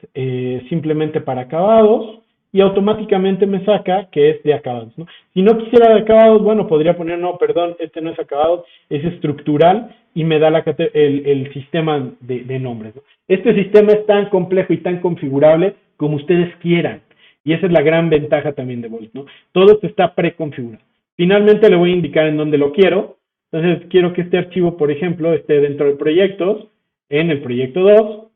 simplemente para acabados, y automáticamente me saca que es de acabados, ¿no? Si no quisiera de acabados, bueno, podría poner, no, perdón, este no es acabados, es estructural, y me da el sistema de nombres, ¿no? Este sistema es tan complejo y tan configurable como ustedes quieran, y esa es la gran ventaja también de Vault, ¿no? Todo esto está preconfigurado. Finalmente le voy a indicar en dónde lo quiero. Entonces quiero que este archivo, por ejemplo, esté dentro de proyectos, en el proyecto 2,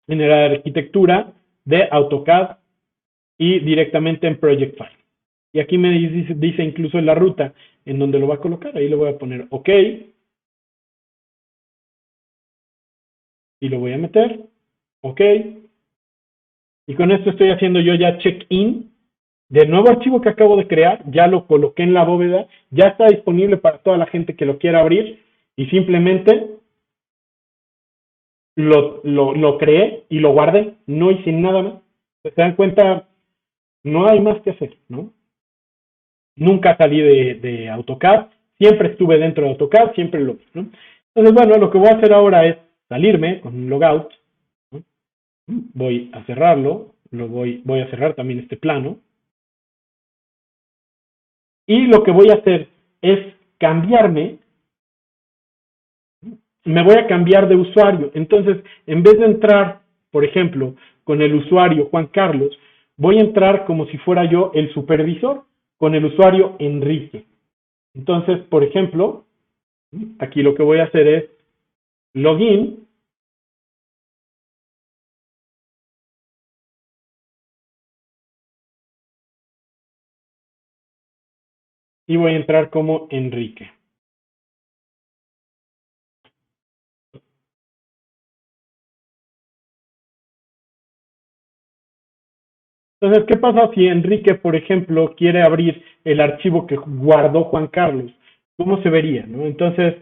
en el área de arquitectura, de AutoCAD, y directamente en Project File. Y aquí me dice incluso en la ruta en donde lo va a colocar. Ahí le voy a poner OK. Y lo voy a meter. OK. Y con esto estoy haciendo yo ya check-in del nuevo archivo que acabo de crear. Ya lo coloqué en la bóveda, ya está disponible para toda la gente que lo quiera abrir, y simplemente lo creé y lo guardé, no hice nada más. ¿Se dan cuenta? No hay más que hacer, ¿no? Nunca salí de AutoCAD, siempre estuve dentro de AutoCAD, siempre lo vi, ¿no? Entonces, bueno, lo que voy a hacer ahora es salirme con un logout, ¿no? Voy a cerrarlo, voy a cerrar también este plano. Y lo que voy a hacer es me voy a cambiar de usuario. Entonces, en vez de entrar, por ejemplo, con el usuario Juan Carlos, voy a entrar como si fuera yo el supervisor con el usuario Enrique. Entonces, por ejemplo, aquí lo que voy a hacer es login y voy a entrar como Enrique. Entonces, ¿qué pasa si Enrique, por ejemplo, quiere abrir el archivo que guardó Juan Carlos? ¿Cómo se vería? ¿No? Entonces,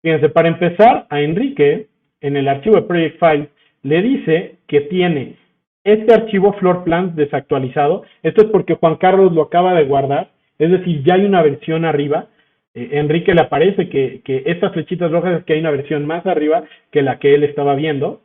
fíjense, para empezar, a Enrique, en el archivo de Project Files, le dice que tiene este archivo Floor Plans desactualizado. Esto es porque Juan Carlos lo acaba de guardar, es decir, ya hay una versión arriba. Enrique le aparece que estas flechitas rojas es que hay una versión más arriba que la que él estaba viendo.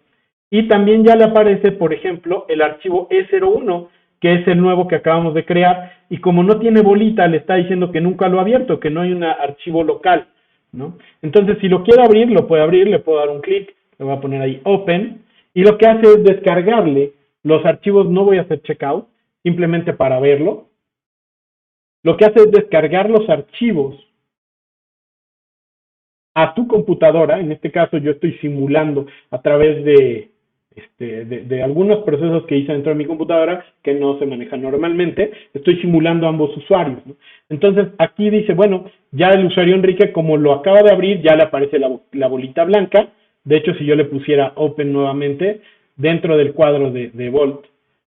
Y también ya le aparece, por ejemplo, el archivo E01, que es el nuevo que acabamos de crear, y como no tiene bolita, le está diciendo que nunca lo ha abierto, que no hay un archivo local, ¿no? Entonces, si lo quiere abrir, lo puede abrir, le puedo dar un clic, le voy a poner ahí Open, y lo que hace es descargarle los archivos, no voy a hacer checkout, simplemente para verlo. Lo que hace es descargar los archivos a tu computadora. En este caso yo estoy simulando a través de algunos procesos que hice dentro de mi computadora que no se manejan normalmente, estoy simulando ambos usuarios, ¿no? Entonces aquí dice, bueno, ya el usuario Enrique, como lo acaba de abrir, ya le aparece la bolita blanca. De hecho, si yo le pusiera Open nuevamente, dentro del cuadro de Volt,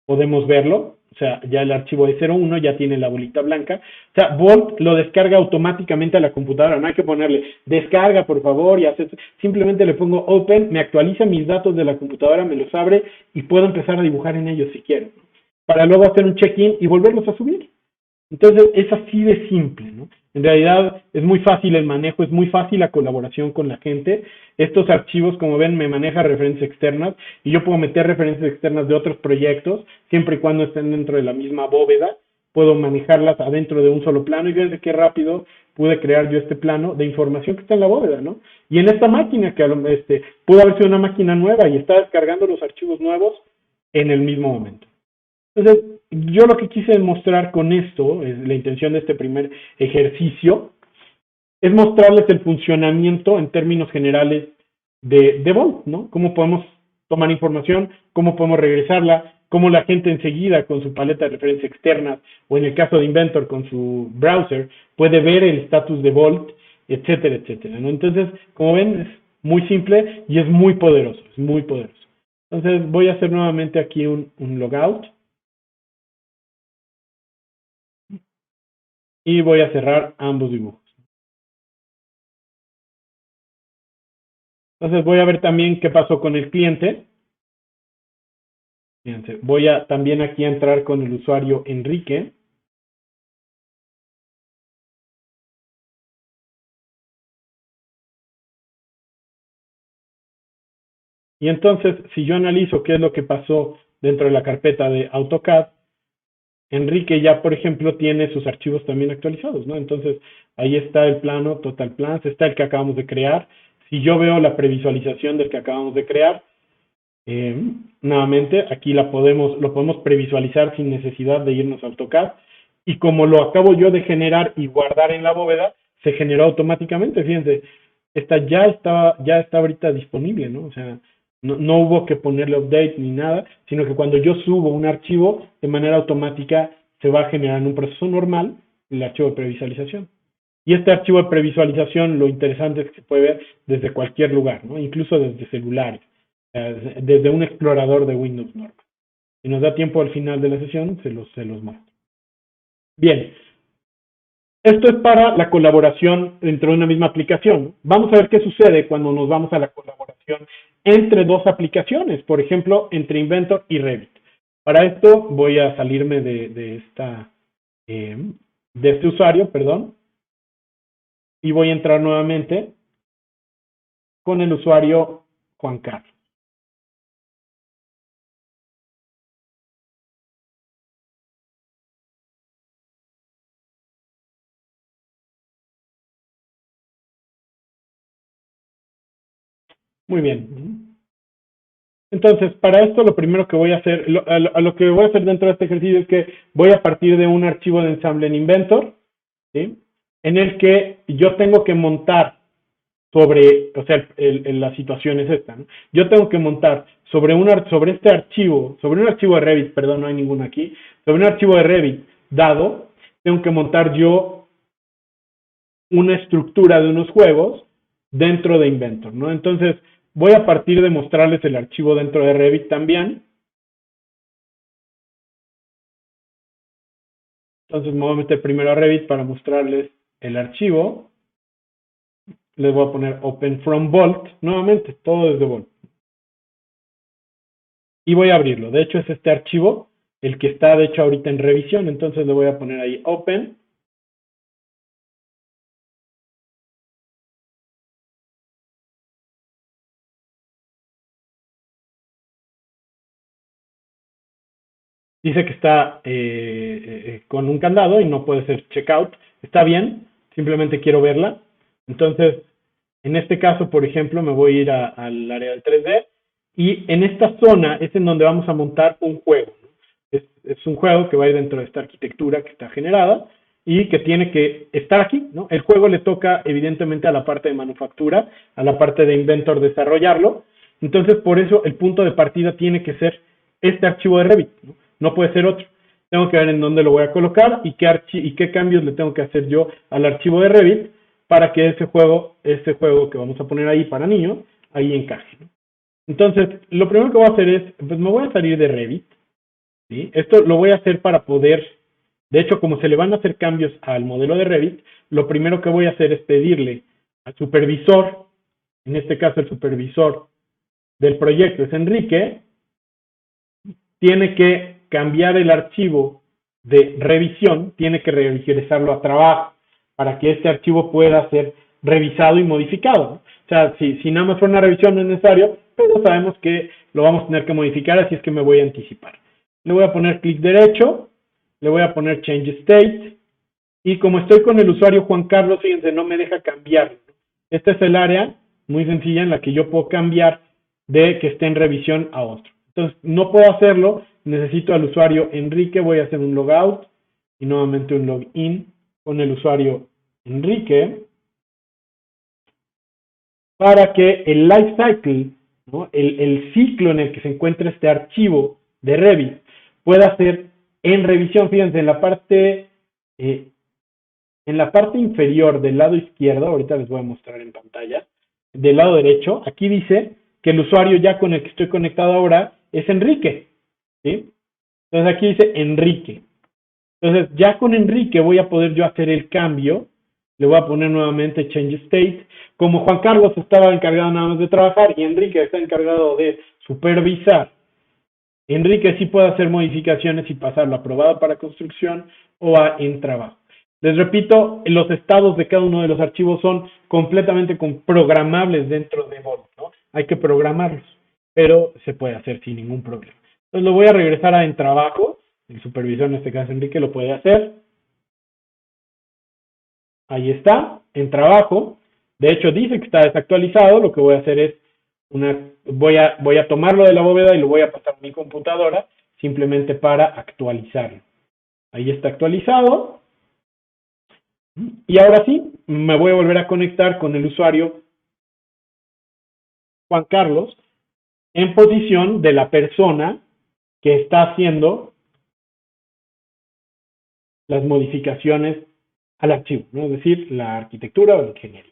podemos verlo. O sea, ya el archivo de 01 ya tiene la bolita blanca. O sea, Volt lo descarga automáticamente a la computadora. No hay que ponerle descarga, por favor, y hacer. Simplemente le pongo Open, me actualiza mis datos de la computadora, me los abre y puedo empezar a dibujar en ellos si quiero, ¿no? Para luego hacer un check-in y volverlos a subir. Entonces, es así de simple, ¿no? En realidad es muy fácil el manejo, es muy fácil la colaboración con la gente. Estos archivos, como ven, me maneja referencias externas y yo puedo meter referencias externas de otros proyectos, siempre y cuando estén dentro de la misma bóveda. Puedo manejarlas adentro de un solo plano y fíjense qué rápido pude crear yo este plano de información que está en la bóveda, ¿no? Y en esta máquina, que pudo haber sido una máquina nueva y está descargando los archivos nuevos en el mismo momento. Entonces, yo lo que quise mostrar con esto, es la intención de este primer ejercicio, es mostrarles el funcionamiento en términos generales de Volt, ¿no? Cómo podemos tomar información, cómo podemos regresarla, cómo la gente enseguida con su paleta de referencia externas o en el caso de Inventor con su browser puede ver el estatus de Volt, etcétera, etcétera, ¿no? Entonces, como ven, es muy simple y es muy poderoso, es muy poderoso. Entonces, voy a hacer nuevamente aquí un logout y voy a cerrar ambos dibujos. Entonces voy a ver también qué pasó con el cliente. Fíjense, voy a también aquí a entrar con el usuario Enrique. Y entonces, si yo analizo qué es lo que pasó dentro de la carpeta de AutoCAD, Enrique ya, por ejemplo, tiene sus archivos también actualizados, ¿no? Entonces, ahí está el plano Total Plans, está el que acabamos de crear. Si yo veo la previsualización del que acabamos de crear, Eh, nuevamente, aquí lo podemos previsualizar sin necesidad de irnos a AutoCAD. Y como lo acabo yo de generar y guardar en la bóveda, se generó automáticamente. Fíjense, esta ya está ahorita disponible, ¿no? O sea, no hubo que ponerle update ni nada, sino que cuando yo subo un archivo, de manera automática se va a generar en un proceso normal el archivo de previsualización. Y este archivo de previsualización, lo interesante es que se puede ver desde cualquier lugar, ¿no? Incluso desde celulares, desde un explorador de Windows normal. Si nos da tiempo al final de la sesión, se los muestro. Bien, esto es para la colaboración dentro de una misma aplicación. Vamos a ver qué sucede cuando nos vamos a la colaboración entre dos aplicaciones, por ejemplo, entre Inventor y Revit. Para esto voy a salirme eh, de este usuario, perdón, y voy a entrar nuevamente con el usuario Juan Carlos. Muy bien. Entonces, para esto lo primero que voy a hacer, lo que voy a hacer dentro de este ejercicio es que voy a partir de un archivo de ensamble en Inventor, ¿sí? En el que yo tengo que montar sobre, o sea, la situación es esta, ¿no? Yo tengo que montar sobre un archivo de Revit, perdón, no hay ninguno aquí, sobre un archivo de Revit dado, tengo que montar yo una estructura de unos juegos dentro de Inventor, ¿no? Entonces, voy a partir de mostrarles el archivo dentro de Revit también. Entonces, me voy a meter primero a Revit para mostrarles el archivo. Les voy a poner Open from Vault, nuevamente, todo desde Vault. Y voy a abrirlo. De hecho, es este archivo el que está, de hecho, ahorita en revisión. Entonces, le voy a poner ahí Open. Dice que está con un candado y no puede ser checkout. Está bien, simplemente quiero verla. Entonces, en este caso, por ejemplo, me voy a ir al área del 3D y en esta zona es en donde vamos a montar un juego. Es un juego que va a ir dentro de esta arquitectura que está generada y que tiene que estar aquí, ¿no? El juego le toca evidentemente a la parte de manufactura, a la parte de Inventor desarrollarlo. Entonces, por eso el punto de partida tiene que ser este archivo de Revit, ¿no? No puede ser otro. Tengo que ver en dónde lo voy a colocar y qué cambios le tengo que hacer yo al archivo de Revit para que ese juego que vamos a poner ahí para niños, ahí encaje, ¿no? Entonces, lo primero que voy a hacer es, pues me voy a salir de Revit, ¿sí? Esto lo voy a hacer para poder, de hecho, como se le van a hacer cambios al modelo de Revit, lo primero que voy a hacer es pedirle al supervisor, en este caso el supervisor del proyecto es Enrique, tiene que cambiar el archivo de revisión, tiene que regresarlo a trabajo para que este archivo pueda ser revisado y modificado, ¿no? O sea, si nada más fue una revisión no es necesario, pero sabemos que lo vamos a tener que modificar, así es que me voy a anticipar. Le voy a poner clic derecho, le voy a poner Change State, y como estoy con el usuario Juan Carlos, fíjense, no me deja cambiar. Esta es el área muy sencilla en la que yo puedo cambiar de que esté en revisión a otro. Entonces, no puedo hacerlo, necesito al usuario Enrique, voy a hacer un logout y nuevamente un login con el usuario Enrique para que el lifecycle, ¿no? el ciclo en el que se encuentra este archivo de Revit pueda ser en revisión. Fíjense, en la parte inferior del lado izquierdo, ahorita les voy a mostrar en pantalla, del lado derecho, aquí dice que el usuario ya con el que estoy conectado ahora es Enrique, ¿sí? Entonces aquí dice Enrique. Entonces ya con Enrique voy a poder yo hacer el cambio, le voy a poner nuevamente Change State. Como Juan Carlos estaba encargado nada más de trabajar y Enrique está encargado de supervisar, Enrique sí puede hacer modificaciones y pasarlo a aprobado para construcción o a en trabajo. Les repito, los estados de cada uno de los archivos son completamente programables dentro de Vault, ¿no? Hay que programarlos, pero se puede hacer sin ningún problema. Entonces lo voy a regresar a en trabajo. El supervisor, en este caso Enrique, lo puede hacer. Ahí está, en trabajo. De hecho, dice que está desactualizado. Lo que voy a hacer es voy a tomarlo de la bóveda y lo voy a pasar a mi computadora simplemente para actualizarlo. Ahí está actualizado. Y ahora sí, me voy a volver a conectar con el usuario Juan Carlos en posición de la persona que está haciendo las modificaciones al archivo, ¿no? Es decir, la arquitectura o la ingeniería.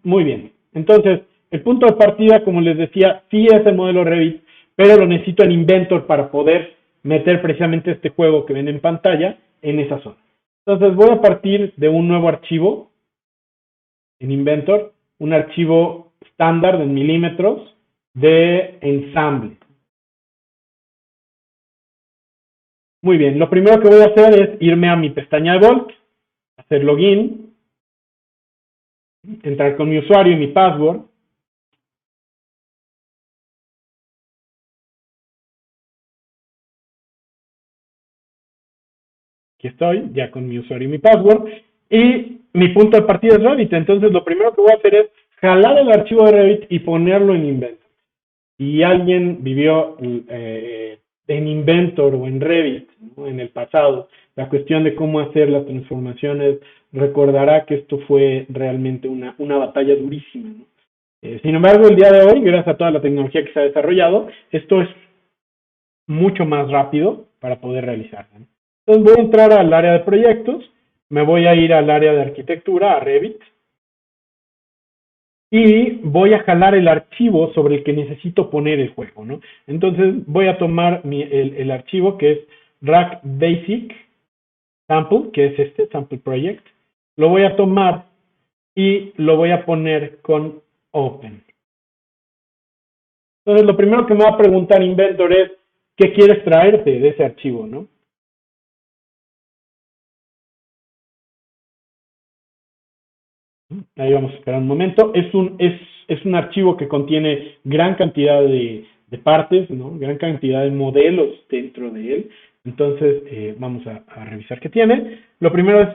Muy bien. Entonces, el punto de partida, como les decía, sí es el modelo Revit, pero lo necesito en Inventor para poder meter precisamente este juego que ven en pantalla en esa zona. Entonces, voy a partir de un nuevo archivo en Inventor, un archivo estándar de milímetros de ensamble. Muy bien, lo primero que voy a hacer es irme a mi pestaña de Vault, hacer login, entrar con mi usuario y mi password. Aquí estoy, ya con mi usuario y mi password. Y mi punto de partida es Revit. Entonces, lo primero que voy a hacer es jalar el archivo de Revit y ponerlo en Inventor. Si alguien vivió en Inventor o en Revit, ¿no?, en el pasado, la cuestión de cómo hacer las transformaciones, recordará que esto fue realmente una batalla durísima, ¿no? Sin embargo, el día de hoy, gracias a toda la tecnología que se ha desarrollado, esto es mucho más rápido para poder realizarlo, ¿no? Entonces voy a entrar al área de proyectos, me voy a ir al área de arquitectura, a Revit, y voy a jalar el archivo sobre el que necesito poner el juego, ¿no? Entonces voy a tomar el archivo que es Rack Basic Sample, que es este, Sample Project, lo voy a tomar y lo voy a poner con Open. Entonces lo primero que me va a preguntar Inventor es, ¿qué quieres traerte de ese archivo, no? Ahí vamos a esperar un momento. Es un archivo que contiene gran cantidad de partes, ¿no? Gran cantidad de modelos dentro de él. Entonces, vamos a revisar qué tiene. Lo primero es,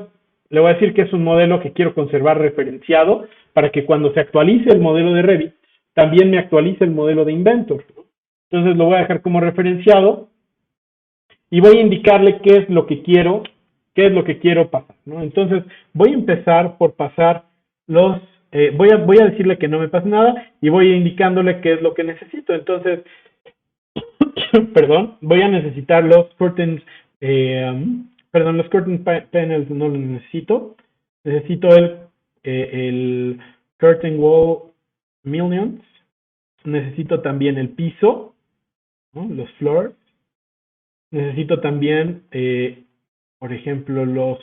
le voy a decir que es un modelo que quiero conservar referenciado para que cuando se actualice el modelo de Revit, también me actualice el modelo de Inventor, ¿no? Entonces lo voy a dejar como referenciado y voy a indicarle qué es lo que quiero pasar, ¿no? Entonces, voy a empezar por pasar los, voy a decirle que no me pase nada y voy indicándole qué es lo que necesito. Entonces, perdón, voy a necesitar los curtains, los curtain panels no los necesito. Necesito el curtain wall millions. Necesito también el piso, ¿no?, los floors. Necesito también, por ejemplo, los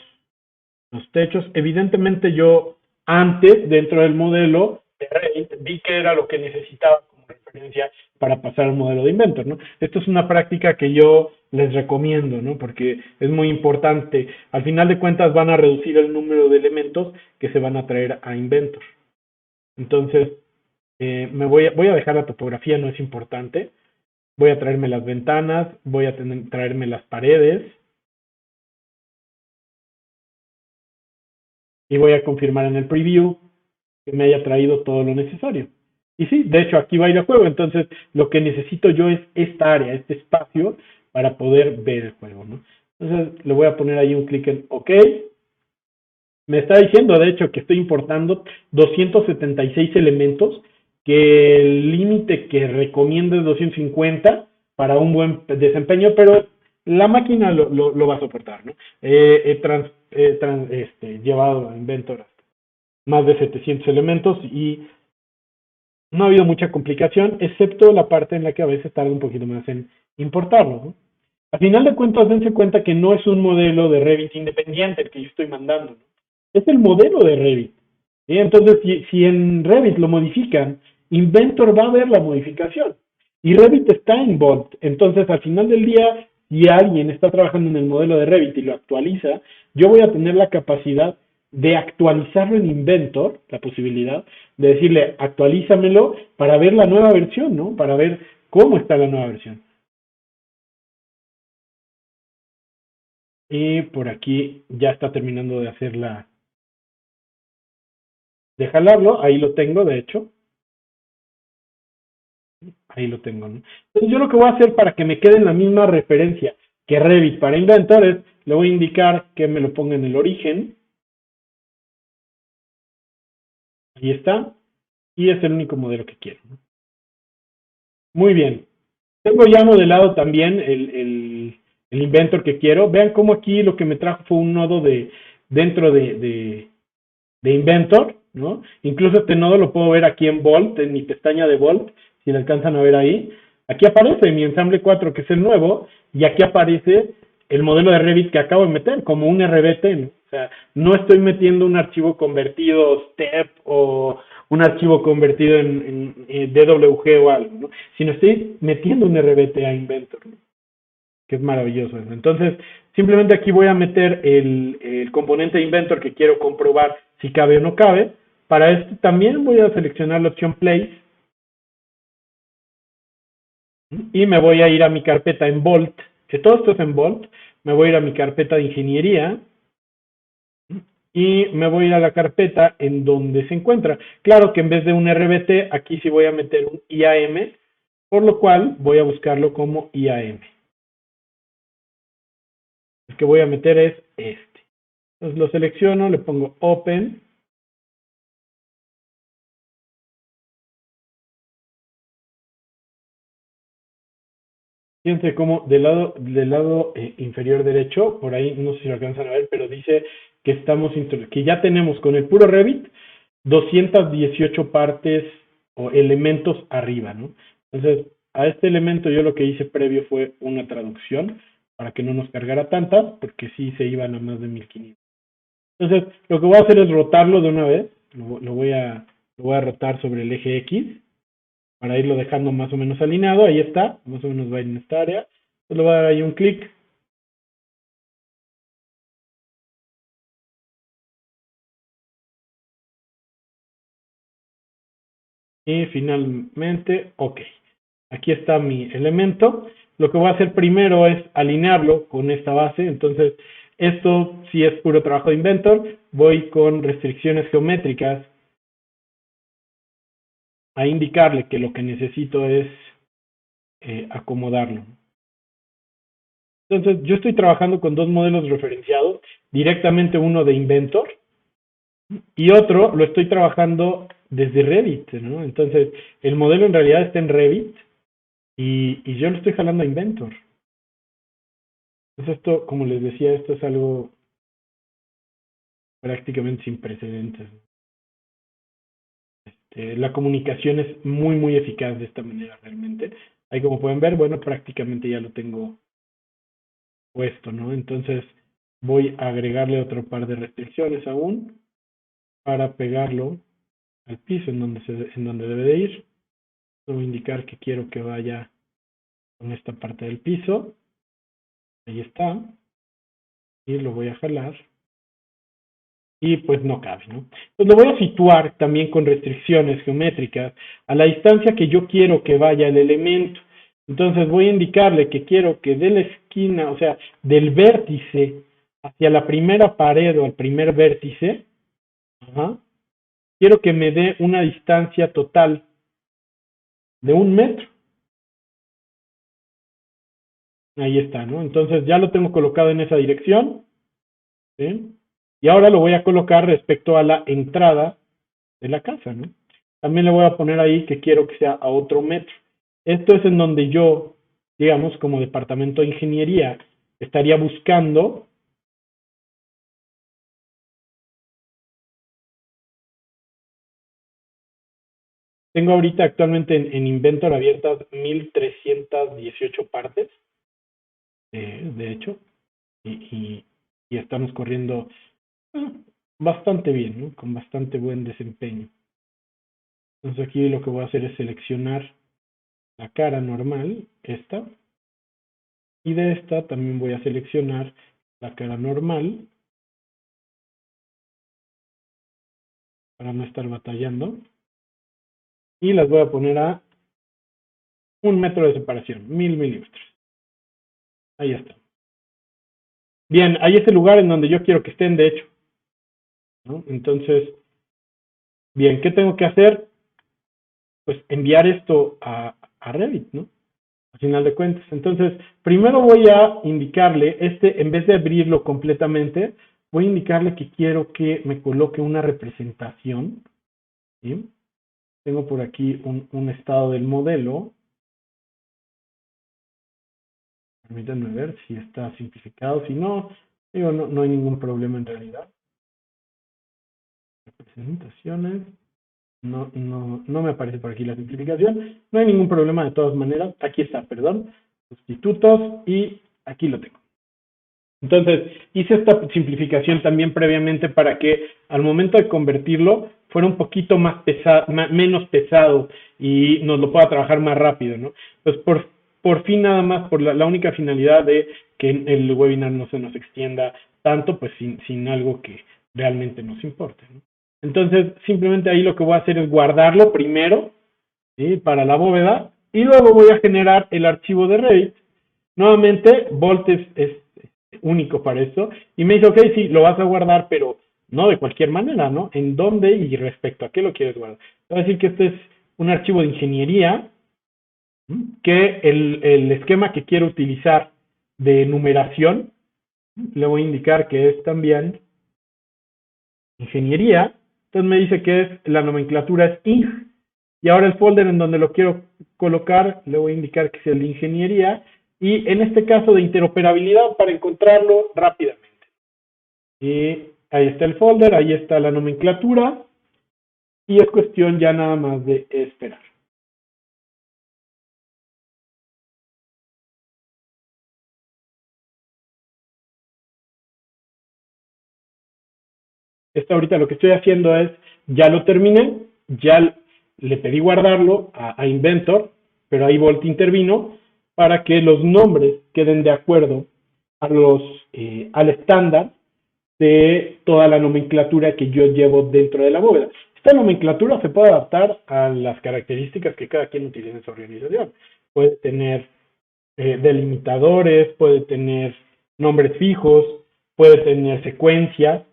techos. Evidentemente yo antes, dentro del modelo de Revit, vi que era lo que necesitaba como referencia para pasar al modelo de Inventor, ¿no? Esto es una práctica que yo les recomiendo, ¿no? Porque es muy importante. Al final de cuentas van a reducir el número de elementos que se van a traer a Inventor. Entonces, voy a dejar la topografía, no es importante. Voy a traerme las ventanas, voy a traerme las paredes y voy a confirmar en el preview que me haya traído todo lo necesario. Y sí, de hecho aquí va a ir el juego, entonces lo que necesito yo es esta área, este espacio para poder ver el juego, ¿no? Entonces le voy a poner ahí un clic en OK. Me está diciendo, de hecho, que estoy importando 276 elementos, que el límite que recomiendo es 250 para un buen desempeño, pero la máquina lo va a soportar, ¿no? He llevado a Inventor más de 700 elementos y no ha habido mucha complicación, excepto la parte en la que a veces tarda un poquito más en importarlo, ¿no? Al final de cuentas, dense cuenta que no es un modelo de Revit independiente el que yo estoy mandando, ¿no? Es el modelo de Revit. ¿Sí? Entonces, si en Revit lo modifican, Inventor va a ver la modificación. Y Revit está en Vault. Entonces, al final del día, si alguien está trabajando en el modelo de Revit y lo actualiza, yo voy a tener la capacidad de actualizarlo en Inventor, la posibilidad de decirle, actualízamelo para ver la nueva versión, ¿no? Para ver cómo está la nueva versión. Y por aquí ya está terminando de hacer de jalarlo, ahí lo tengo, de hecho. Ahí lo tengo, ¿no? Entonces yo lo que voy a hacer para que me quede en la misma referencia que Revit para Inventor es, le voy a indicar que me lo ponga en el origen. Ahí está. Y es el único modelo que quiero, ¿no? Muy bien. Tengo ya modelado también el Inventor que quiero. Vean cómo aquí lo que me trajo fue un nodo dentro de Inventor, ¿no? Incluso este nodo lo puedo ver aquí en Vault, en mi pestaña de Vault, si le alcanzan a ver ahí. Aquí aparece mi ensamble 4, que es el nuevo, y aquí aparece el modelo de Revit que acabo de meter, como un RBT, ¿no? O sea, no estoy metiendo un archivo convertido STEP o un archivo convertido en DWG o algo, ¿no? Sino estoy metiendo un RBT a Inventor, ¿no? Que es maravilloso eso. Entonces, simplemente aquí voy a meter el componente de Inventor que quiero comprobar si cabe o no cabe. Para esto también voy a seleccionar la opción Place y me voy a ir a mi carpeta en Vault, que todo esto es en Vault. Me voy a ir a mi carpeta de ingeniería y me voy a ir a la carpeta en donde se encuentra. Claro que en vez de un RBT, aquí sí voy a meter un IAM, por lo cual voy a buscarlo como IAM. El que voy a meter es este. Entonces lo selecciono, le pongo Open. Fíjense cómo del lado inferior derecho, por ahí no sé si lo alcanzan a ver, pero dice que que ya tenemos con el puro Revit 218 partes o elementos arriba, ¿no? Entonces, a este elemento yo lo que hice previo fue una traducción para que no nos cargara tantas, porque sí se iban a más de 1500. Entonces, lo que voy a hacer es rotarlo de una vez, lo voy a rotar sobre el eje X, para irlo dejando más o menos alineado. Ahí está, más o menos va en esta área. Entonces le voy a dar ahí un clic. Y finalmente, ok. Aquí está mi elemento. Lo que voy a hacer primero es alinearlo con esta base. Entonces, esto sí es puro trabajo de Inventor. Voy con restricciones geométricas a indicarle que lo que necesito es acomodarlo. Entonces, yo estoy trabajando con dos modelos referenciados, directamente uno de Inventor y otro lo estoy trabajando desde Revit, ¿no? Entonces, el modelo en realidad está en Revit y yo lo estoy jalando a Inventor. Entonces, esto, como les decía, esto es algo prácticamente sin precedentes. La comunicación es muy, muy eficaz de esta manera realmente. Ahí como pueden ver, bueno, prácticamente ya lo tengo puesto, ¿no? Entonces, voy a agregarle otro par de restricciones aún para pegarlo al piso en donde debe de ir. Voy a indicar que quiero que vaya con esta parte del piso. Ahí está. Y lo voy a jalar. Y pues no cabe, ¿no? Pues lo voy a situar también con restricciones geométricas a la distancia que yo quiero que vaya el elemento. Entonces voy a indicarle que quiero que de la esquina, o sea, del vértice hacia la primera pared o al primer vértice, quiero que me dé una distancia total de 1 metro. Ahí está, ¿no? Entonces ya lo tengo colocado en esa dirección. ¿Sí? Y ahora lo voy a colocar respecto a la entrada de la casa, ¿no? También le voy a poner ahí que quiero que sea a otro metro. Esto es en donde yo, digamos, como departamento de ingeniería, estaría buscando tengo ahorita actualmente en Inventor abiertas 1318 partes, de hecho, y estamos corriendo bastante bien, ¿no? Con bastante buen desempeño. Entonces aquí lo que voy a hacer es seleccionar la cara normal, esta, y de esta también voy a seleccionar la cara normal para no estar batallando, y las voy a poner a 1 metro de separación, 1000 milímetros. Ahí está. Bien, ahí es el lugar en donde yo quiero que estén, de hecho, ¿no? Entonces, bien, ¿qué tengo que hacer? Pues enviar esto a Revit, ¿no? Al final de cuentas. Entonces, primero voy a indicarle, en vez de abrirlo completamente, voy a indicarle que quiero que me coloque una representación, ¿sí? Tengo por aquí un estado del modelo. Permítanme ver si está simplificado. Si no, digo, no hay ningún problema en realidad. Representaciones. No me aparece por aquí la simplificación. No hay ningún problema de todas maneras. Aquí está, perdón. Sustitutos y aquí lo tengo. Entonces, hice esta simplificación también previamente para que al momento de convertirlo fuera un poquito menos pesado y nos lo pueda trabajar más rápido, ¿no? Pues por fin nada más, por la única finalidad de que el webinar no se nos extienda tanto, pues sin algo que realmente nos importe, ¿no? Entonces, simplemente ahí lo que voy a hacer es guardarlo primero, ¿sí? Para la bóveda, y luego voy a generar el archivo de Revit. Nuevamente, Volt es único para esto, y me dice, ok, sí, lo vas a guardar, pero no de cualquier manera, ¿no? En dónde y respecto a qué lo quieres guardar. Voy a decir que este es un archivo de ingeniería, que el esquema que quiero utilizar de numeración, le voy a indicar que es también ingeniería. Entonces me dice que es la nomenclatura es ing. Y ahora el folder en donde lo quiero colocar, le voy a indicar que es el de ingeniería. Y en este caso de interoperabilidad para encontrarlo rápidamente. Y ahí está el folder, ahí está la nomenclatura. Y es cuestión ya nada más de esperar. Esto ahorita lo que estoy haciendo es, ya lo terminé, ya le pedí guardarlo a Inventor, pero ahí Volt intervino para que los nombres queden de acuerdo a al estándar de toda la nomenclatura que yo llevo dentro de la bóveda. Esta nomenclatura se puede adaptar a las características que cada quien utilice en su organización. Puede tener delimitadores, puede tener nombres fijos, puede tener secuencias,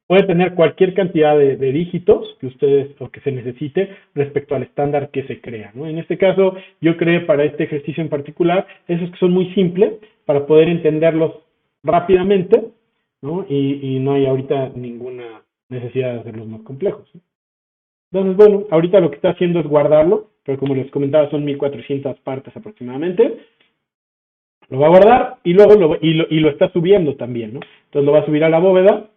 puede tener cualquier cantidad de dígitos que ustedes o que se necesite respecto al estándar que se crea, ¿no? En este caso, yo creé para este ejercicio en particular esos que son muy simples para poder entenderlos rápidamente, ¿no? Y no hay ahorita ninguna necesidad de hacerlos más complejos, ¿no? Entonces, bueno, ahorita lo que está haciendo es guardarlo, pero como les comentaba, son 1400 partes aproximadamente. Lo va a guardar y luego lo está subiendo también, ¿no? Entonces lo va a subir a la bóveda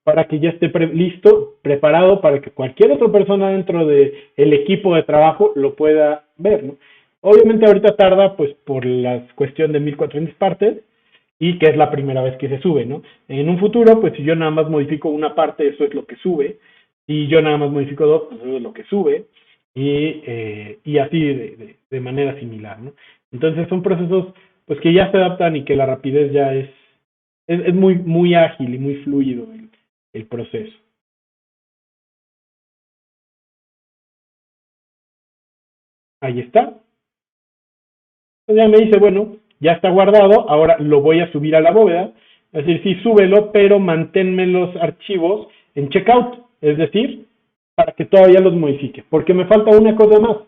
para que ya esté listo, preparado para que cualquier otra persona dentro del equipo de trabajo lo pueda ver, ¿no? Obviamente ahorita tarda pues por la cuestión de 1400 partes y que es la primera vez que se sube, ¿no? En un futuro, pues si yo nada más modifico una parte, eso es lo que sube. Si yo nada más modifico dos, pues eso es lo que sube. Y así de manera similar, ¿no? Entonces son procesos pues que ya se adaptan y que la rapidez ya es muy, muy ágil y muy fluido el proceso. Ahí está. Entonces ya me dice, bueno, ya está guardado, ahora lo voy a subir a la bóveda. Es decir, sí, súbelo, pero manténme los archivos en checkout. Es decir, para que todavía los modifique. Porque me falta una cosa más,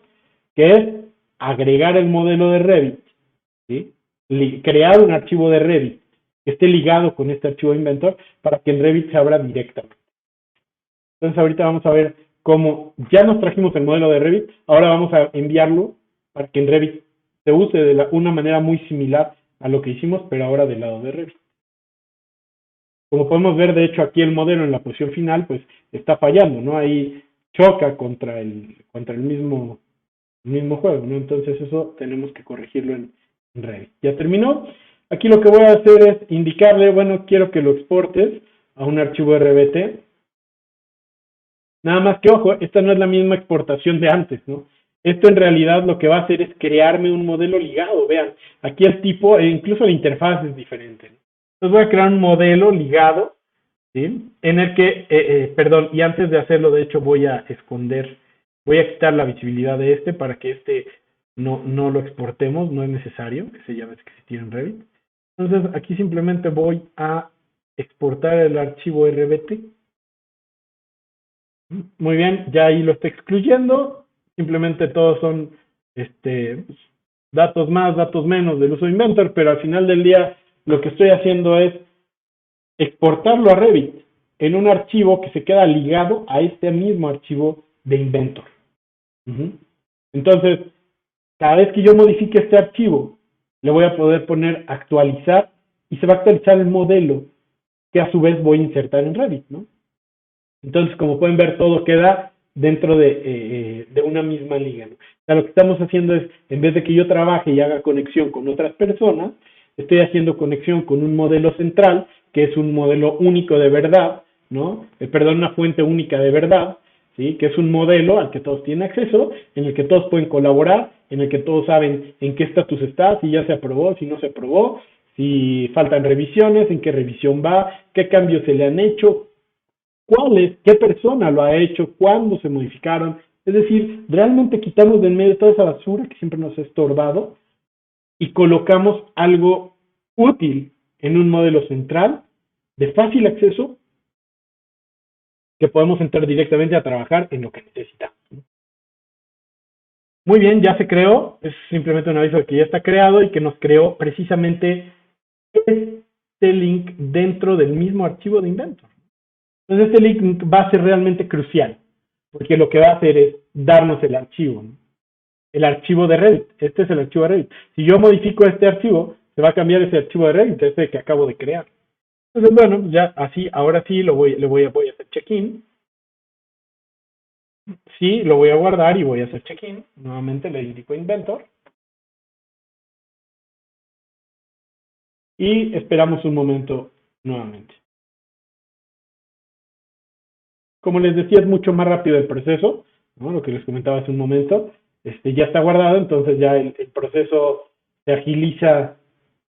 que es agregar el modelo de Revit, ¿sí? Crear un archivo de Revit que esté ligado con este archivo de Inventor para que el Revit se abra directamente. Entonces ahorita vamos a ver cómo ya nos trajimos el modelo de Revit, ahora vamos a enviarlo para que en Revit se use de una manera muy similar a lo que hicimos, pero ahora del lado de Revit. Como podemos ver, de hecho, aquí el modelo en la posición final, pues está fallando, ¿no? Ahí choca contra el mismo juego, ¿no? Entonces eso tenemos que corregirlo en Revit. Ya terminó. Aquí lo que voy a hacer es indicarle, bueno, quiero que lo exportes a un archivo RBT. Nada más que, ojo, esta no es la misma exportación de antes, ¿no? Esto en realidad lo que va a hacer es crearme un modelo ligado. Vean, aquí el tipo, e incluso la interfaz es diferente, ¿no? Entonces voy a crear un modelo ligado, ¿sí? En el que, perdón, y antes de hacerlo, de hecho, voy a quitar la visibilidad de este para que este no lo exportemos, no es necesario, que se llame que se tire en Revit. Entonces aquí simplemente voy a exportar el archivo RBT. Muy bien, ya ahí lo está excluyendo. Simplemente todos son datos más, datos menos del uso de Inventor, pero al final del día lo que estoy haciendo es exportarlo a Revit en un archivo que se queda ligado a este mismo archivo de Inventor. Entonces, cada vez que yo modifique este archivo, le voy a poder poner actualizar y se va a actualizar el modelo que a su vez voy a insertar en Revit, ¿no? Entonces, como pueden ver, todo queda dentro de una misma liga, ¿no? O sea, lo que estamos haciendo es, en vez de que yo trabaje y haga conexión con otras personas, estoy haciendo conexión con un modelo central, que es un modelo único de verdad, ¿no? Perdón, una fuente única de verdad, ¿sí? Que es un modelo al que todos tienen acceso, en el que todos pueden colaborar, en el que todos saben en qué estatus está, si ya se aprobó, si no se aprobó, si faltan revisiones, en qué revisión va, qué cambios se le han hecho, cuáles, qué persona lo ha hecho, cuándo se modificaron. Es decir, realmente quitamos de en medio toda esa basura que siempre nos ha estorbado y colocamos algo útil en un modelo central de fácil acceso que podemos entrar directamente a trabajar en lo que necesitamos. Muy bien, ya se creó. Es simplemente un aviso de que ya está creado y que nos creó precisamente este link dentro del mismo archivo de Inventor. Entonces este link va a ser realmente crucial, porque lo que va a hacer es darnos el archivo, ¿no? El archivo de Revit. Este es el archivo de Revit. Si yo modifico este archivo, se va a cambiar ese archivo de Revit, este que acabo de crear. Entonces, bueno, ya así, ahora sí voy a hacer check-in. Sí, lo voy a guardar y voy a hacer check-in. Nuevamente le indico Inventor. Y esperamos un momento nuevamente. Como les decía, es mucho más rápido el proceso, ¿no? Lo que les comentaba hace un momento. Ya está guardado, entonces ya el proceso se agiliza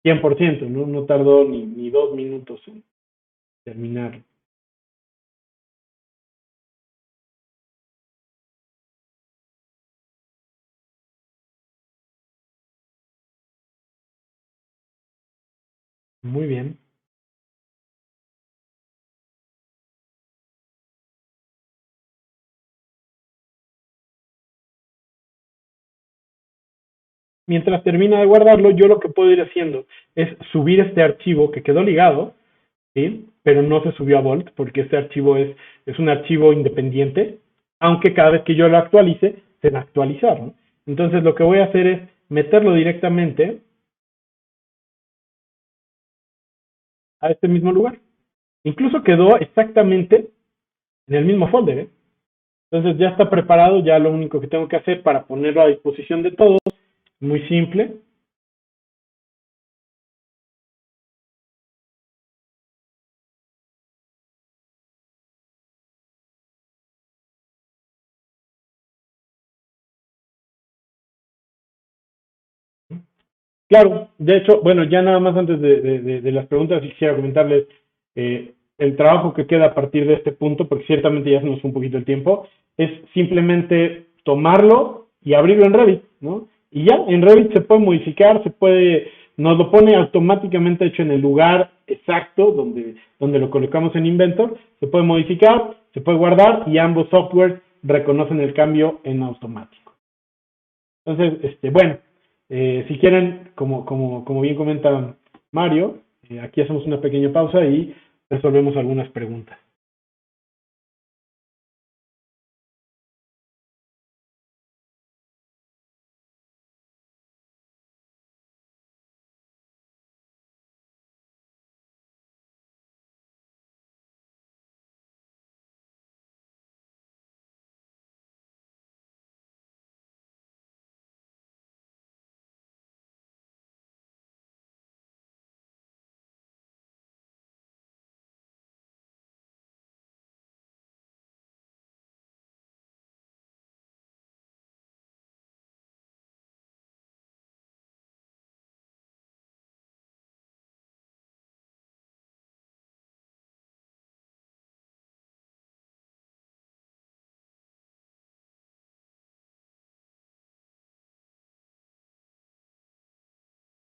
100%, ¿no? No tardó ni 2 minutos en terminar. Muy bien. Mientras termina de guardarlo, yo lo que puedo ir haciendo es subir este archivo que quedó ligado, ¿sí? Pero no se subió a Vault porque este archivo es un archivo independiente, aunque cada vez que yo lo actualice, se va a actualizar, ¿no? Entonces lo que voy a hacer es meterlo directamente a este mismo lugar. Incluso quedó exactamente en el mismo folder, ¿eh? Entonces ya está preparado, ya lo único que tengo que hacer para ponerlo a disposición de todos, muy simple. Claro, de hecho, bueno, ya nada más antes de las preguntas, quisiera comentarles el trabajo que queda a partir de este punto, porque ciertamente ya se nos fue un poquito el tiempo, es simplemente tomarlo y abrirlo en Revit, ¿no? Y ya, en Revit se puede modificar, nos lo pone automáticamente hecho en el lugar exacto donde lo colocamos en Inventor, se puede modificar, se puede guardar y ambos softwares reconocen el cambio en automático. Entonces, bueno, si quieren, como bien comenta Mario, aquí hacemos una pequeña pausa y resolvemos algunas preguntas.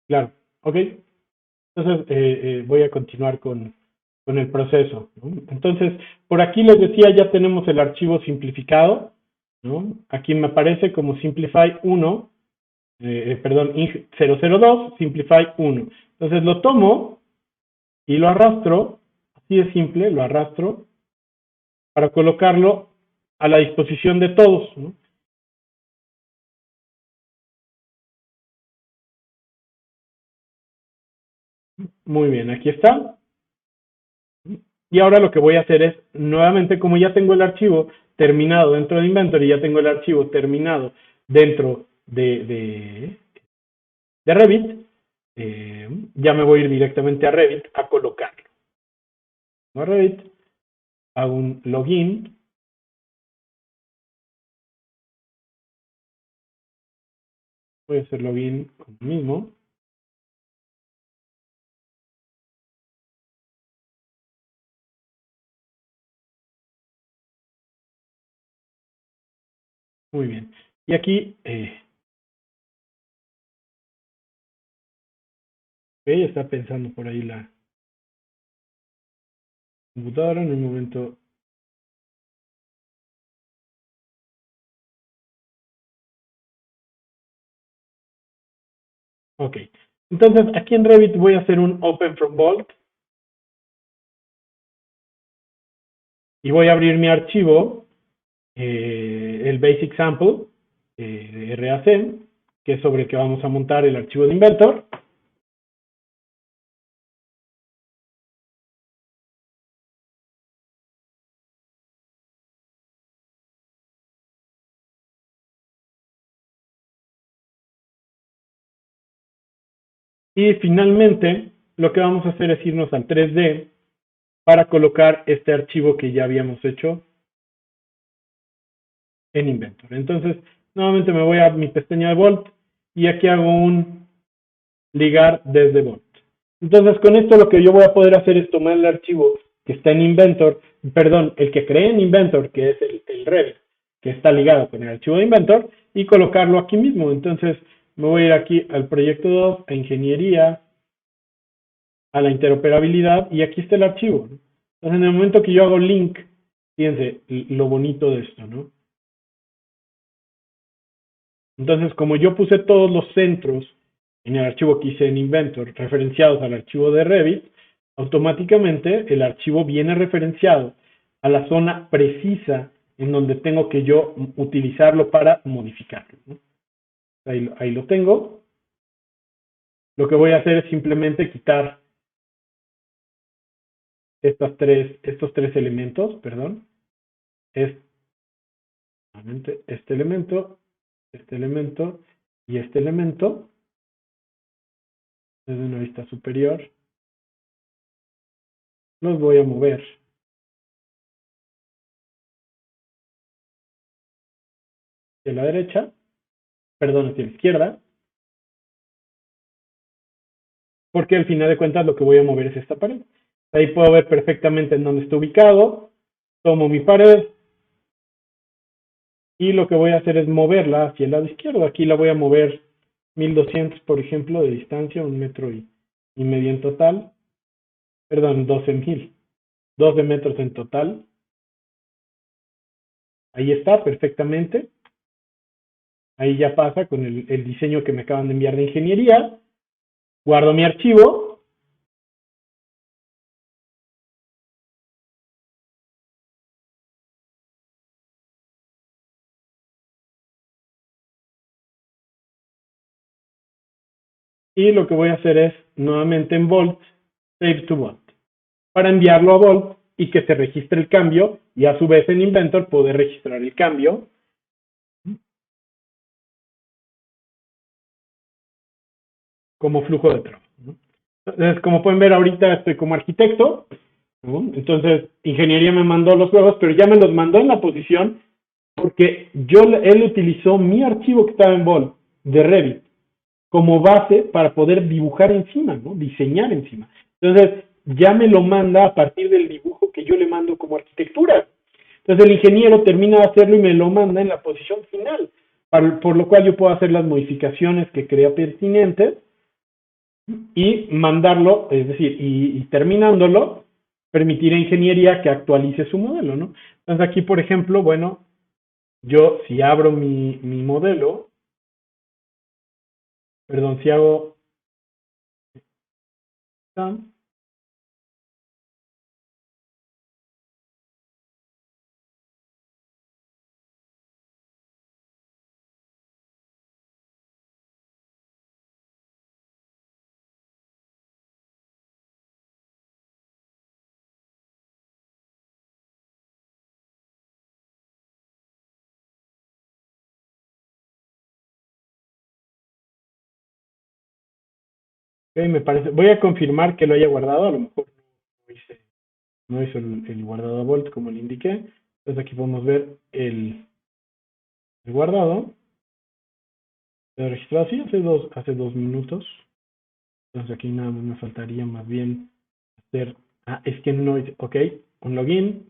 Claro, ok. Entonces, voy a continuar con el proceso, ¿no? Entonces, por aquí les decía, ya tenemos el archivo simplificado, ¿no? Aquí me aparece como Simplify 1, perdón, 002, Simplify 1. Entonces lo tomo y lo arrastro, así de simple, lo arrastro para colocarlo a la disposición de todos, ¿no? Muy bien, aquí está. Y ahora lo que voy a hacer es, nuevamente, como ya tengo el archivo terminado dentro de Inventory, ya tengo el archivo terminado dentro de Revit, ya me voy a ir directamente a Revit a colocarlo. A Revit, hago un login, voy a hacer login conmigo mismo. Muy bien. Y aquí, está pensando por ahí la computadora en un momento. Ok. Entonces, aquí en Revit voy a hacer un Open from Vault y voy a abrir mi archivo, el Basic Sample de RAC, que es sobre el que vamos a montar el archivo de Inventor. Y finalmente, lo que vamos a hacer es irnos al 3D para colocar este archivo que ya habíamos hecho en Inventor. Entonces, nuevamente me voy a mi pestaña de Vault y aquí hago un ligar desde Vault. Entonces, con esto lo que yo voy a poder hacer es tomar el archivo que está en Inventor, perdón, el que creé en Inventor, que es el Revit, que está ligado con el archivo de Inventor, y colocarlo aquí mismo. Entonces, me voy a ir aquí al proyecto 2, a ingeniería, a la interoperabilidad, y aquí está el archivo, ¿no? Entonces, en el momento que yo hago link, fíjense lo bonito de esto, ¿no? Entonces, como yo puse todos los centros en el archivo que hice en Inventor referenciados al archivo de Revit, automáticamente el archivo viene referenciado a la zona precisa en donde tengo que yo utilizarlo para modificarlo, ¿no? Ahí lo tengo. Lo que voy a hacer es simplemente quitar estos tres elementos, perdón. Es este elemento y este elemento desde una vista superior. Los voy a mover hacia la derecha, perdón, hacia la izquierda, porque al final de cuentas lo que voy a mover es esta pared. Ahí puedo ver perfectamente en dónde está ubicado, tomo mi pared y lo que voy a hacer es moverla hacia el lado izquierdo. Aquí la voy a mover 1200, por ejemplo, de distancia, 1,5 metros en total, perdón, 12,000, 12 metros en total. Ahí está, perfectamente. Ahí ya pasa con el diseño que me acaban de enviar de ingeniería. Guardo mi archivo. Y lo que voy a hacer es, nuevamente en Vault, Save to Vault, para enviarlo a Vault y que se registre el cambio, y a su vez en Inventor poder registrar el cambio como flujo de trabajo, ¿no? Entonces, como pueden ver, ahorita estoy como arquitecto, ¿no? Entonces, ingeniería me mandó los juegos, pero ya me los mandó en la posición porque él utilizó mi archivo que estaba en Vault de Revit como base para poder dibujar encima, ¿no? Diseñar encima. Entonces, ya me lo manda a partir del dibujo que yo le mando como arquitectura. Entonces, el ingeniero termina de hacerlo y me lo manda en la posición final, por lo cual yo puedo hacer las modificaciones que crea pertinentes y mandarlo, es decir, y terminándolo, permitir a ingeniería que actualice su modelo, ¿no? Entonces, aquí, por ejemplo, bueno, yo si abro mi modelo, perdón, si hago ok, me parece, voy a confirmar que lo haya guardado, a lo mejor no hizo el guardado a volt como le indiqué. Entonces aquí podemos ver el guardado. Lo registrado así hace 2 minutos. Entonces aquí nada más me faltaría más bien hacer, es que no, ok, un login.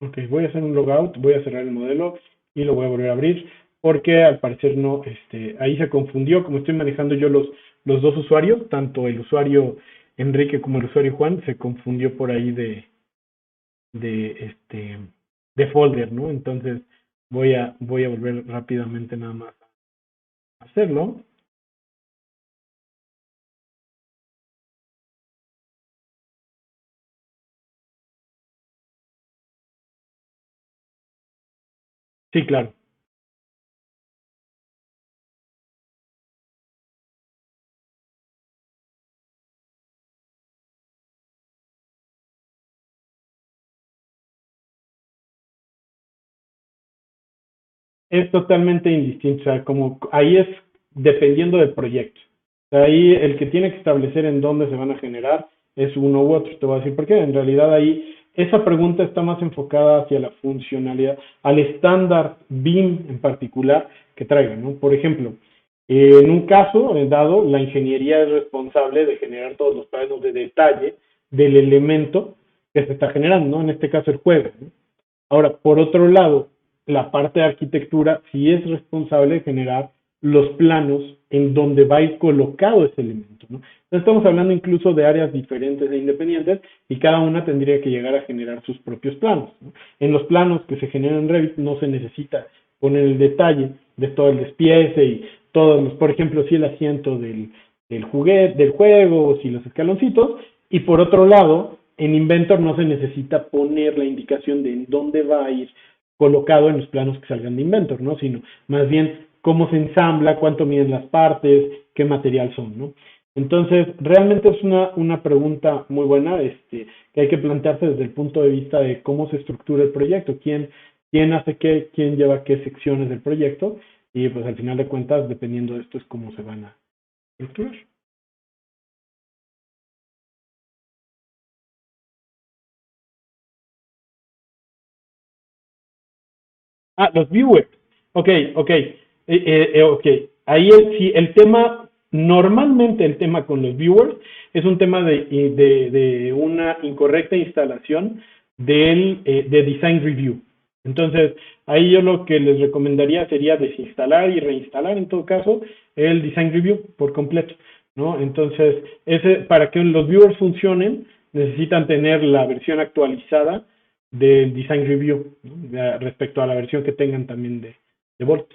Ok, voy a hacer un logout, voy a cerrar el modelo y lo voy a volver a abrir porque al parecer no, ahí se confundió, como estoy manejando yo los dos usuarios, tanto el usuario Enrique como el usuario Juan, se confundió por ahí de, de folder, ¿no? Entonces voy a volver rápidamente nada más a hacerlo. Sí, claro. Es totalmente indistinto, o sea, como ahí es dependiendo del proyecto. O sea, ahí el que tiene que establecer en dónde se van a generar es uno u otro. Te voy a decir por qué. En realidad ahí esa pregunta está más enfocada hacia la funcionalidad, al estándar BIM en particular que traigan, ¿no? Por ejemplo, en un caso dado, la ingeniería es responsable de generar todos los planos de detalle del elemento que se está generando, ¿no? En este caso el juego, ¿no? Ahora, por otro lado, la parte de arquitectura sí es responsable de generar los planos en donde va a ir colocado ese elemento, ¿no? Entonces estamos hablando incluso de áreas diferentes e independientes y cada una tendría que llegar a generar sus propios planos, ¿no? En los planos que se generan en Revit no se necesita poner el detalle de todo el despiece y todos los, por ejemplo, si el asiento del juguete, del juego, o si los escaloncitos, y por otro lado, en Inventor no se necesita poner la indicación de en dónde va a ir colocado en los planos que salgan de Inventor, ¿no? Sino más bien cómo se ensambla, cuánto miden las partes, qué material son, ¿no? Entonces, realmente es una pregunta muy buena, que hay que plantearse desde el punto de vista de cómo se estructura el proyecto, quién hace qué, quién lleva qué secciones del proyecto, y pues al final de cuentas, dependiendo de esto, es cómo se van a estructurar. Ah, los viewers. Ok, ok. Ok. Ahí sí, el tema, normalmente el tema con los viewers es un tema de una incorrecta instalación de Design Review. Entonces, ahí yo lo que les recomendaría sería desinstalar y reinstalar en todo caso el Design Review por completo, ¿no? Entonces, para que los viewers funcionen, necesitan tener la versión actualizada del Design Review, ¿no? Respecto a la versión que tengan también de Volt.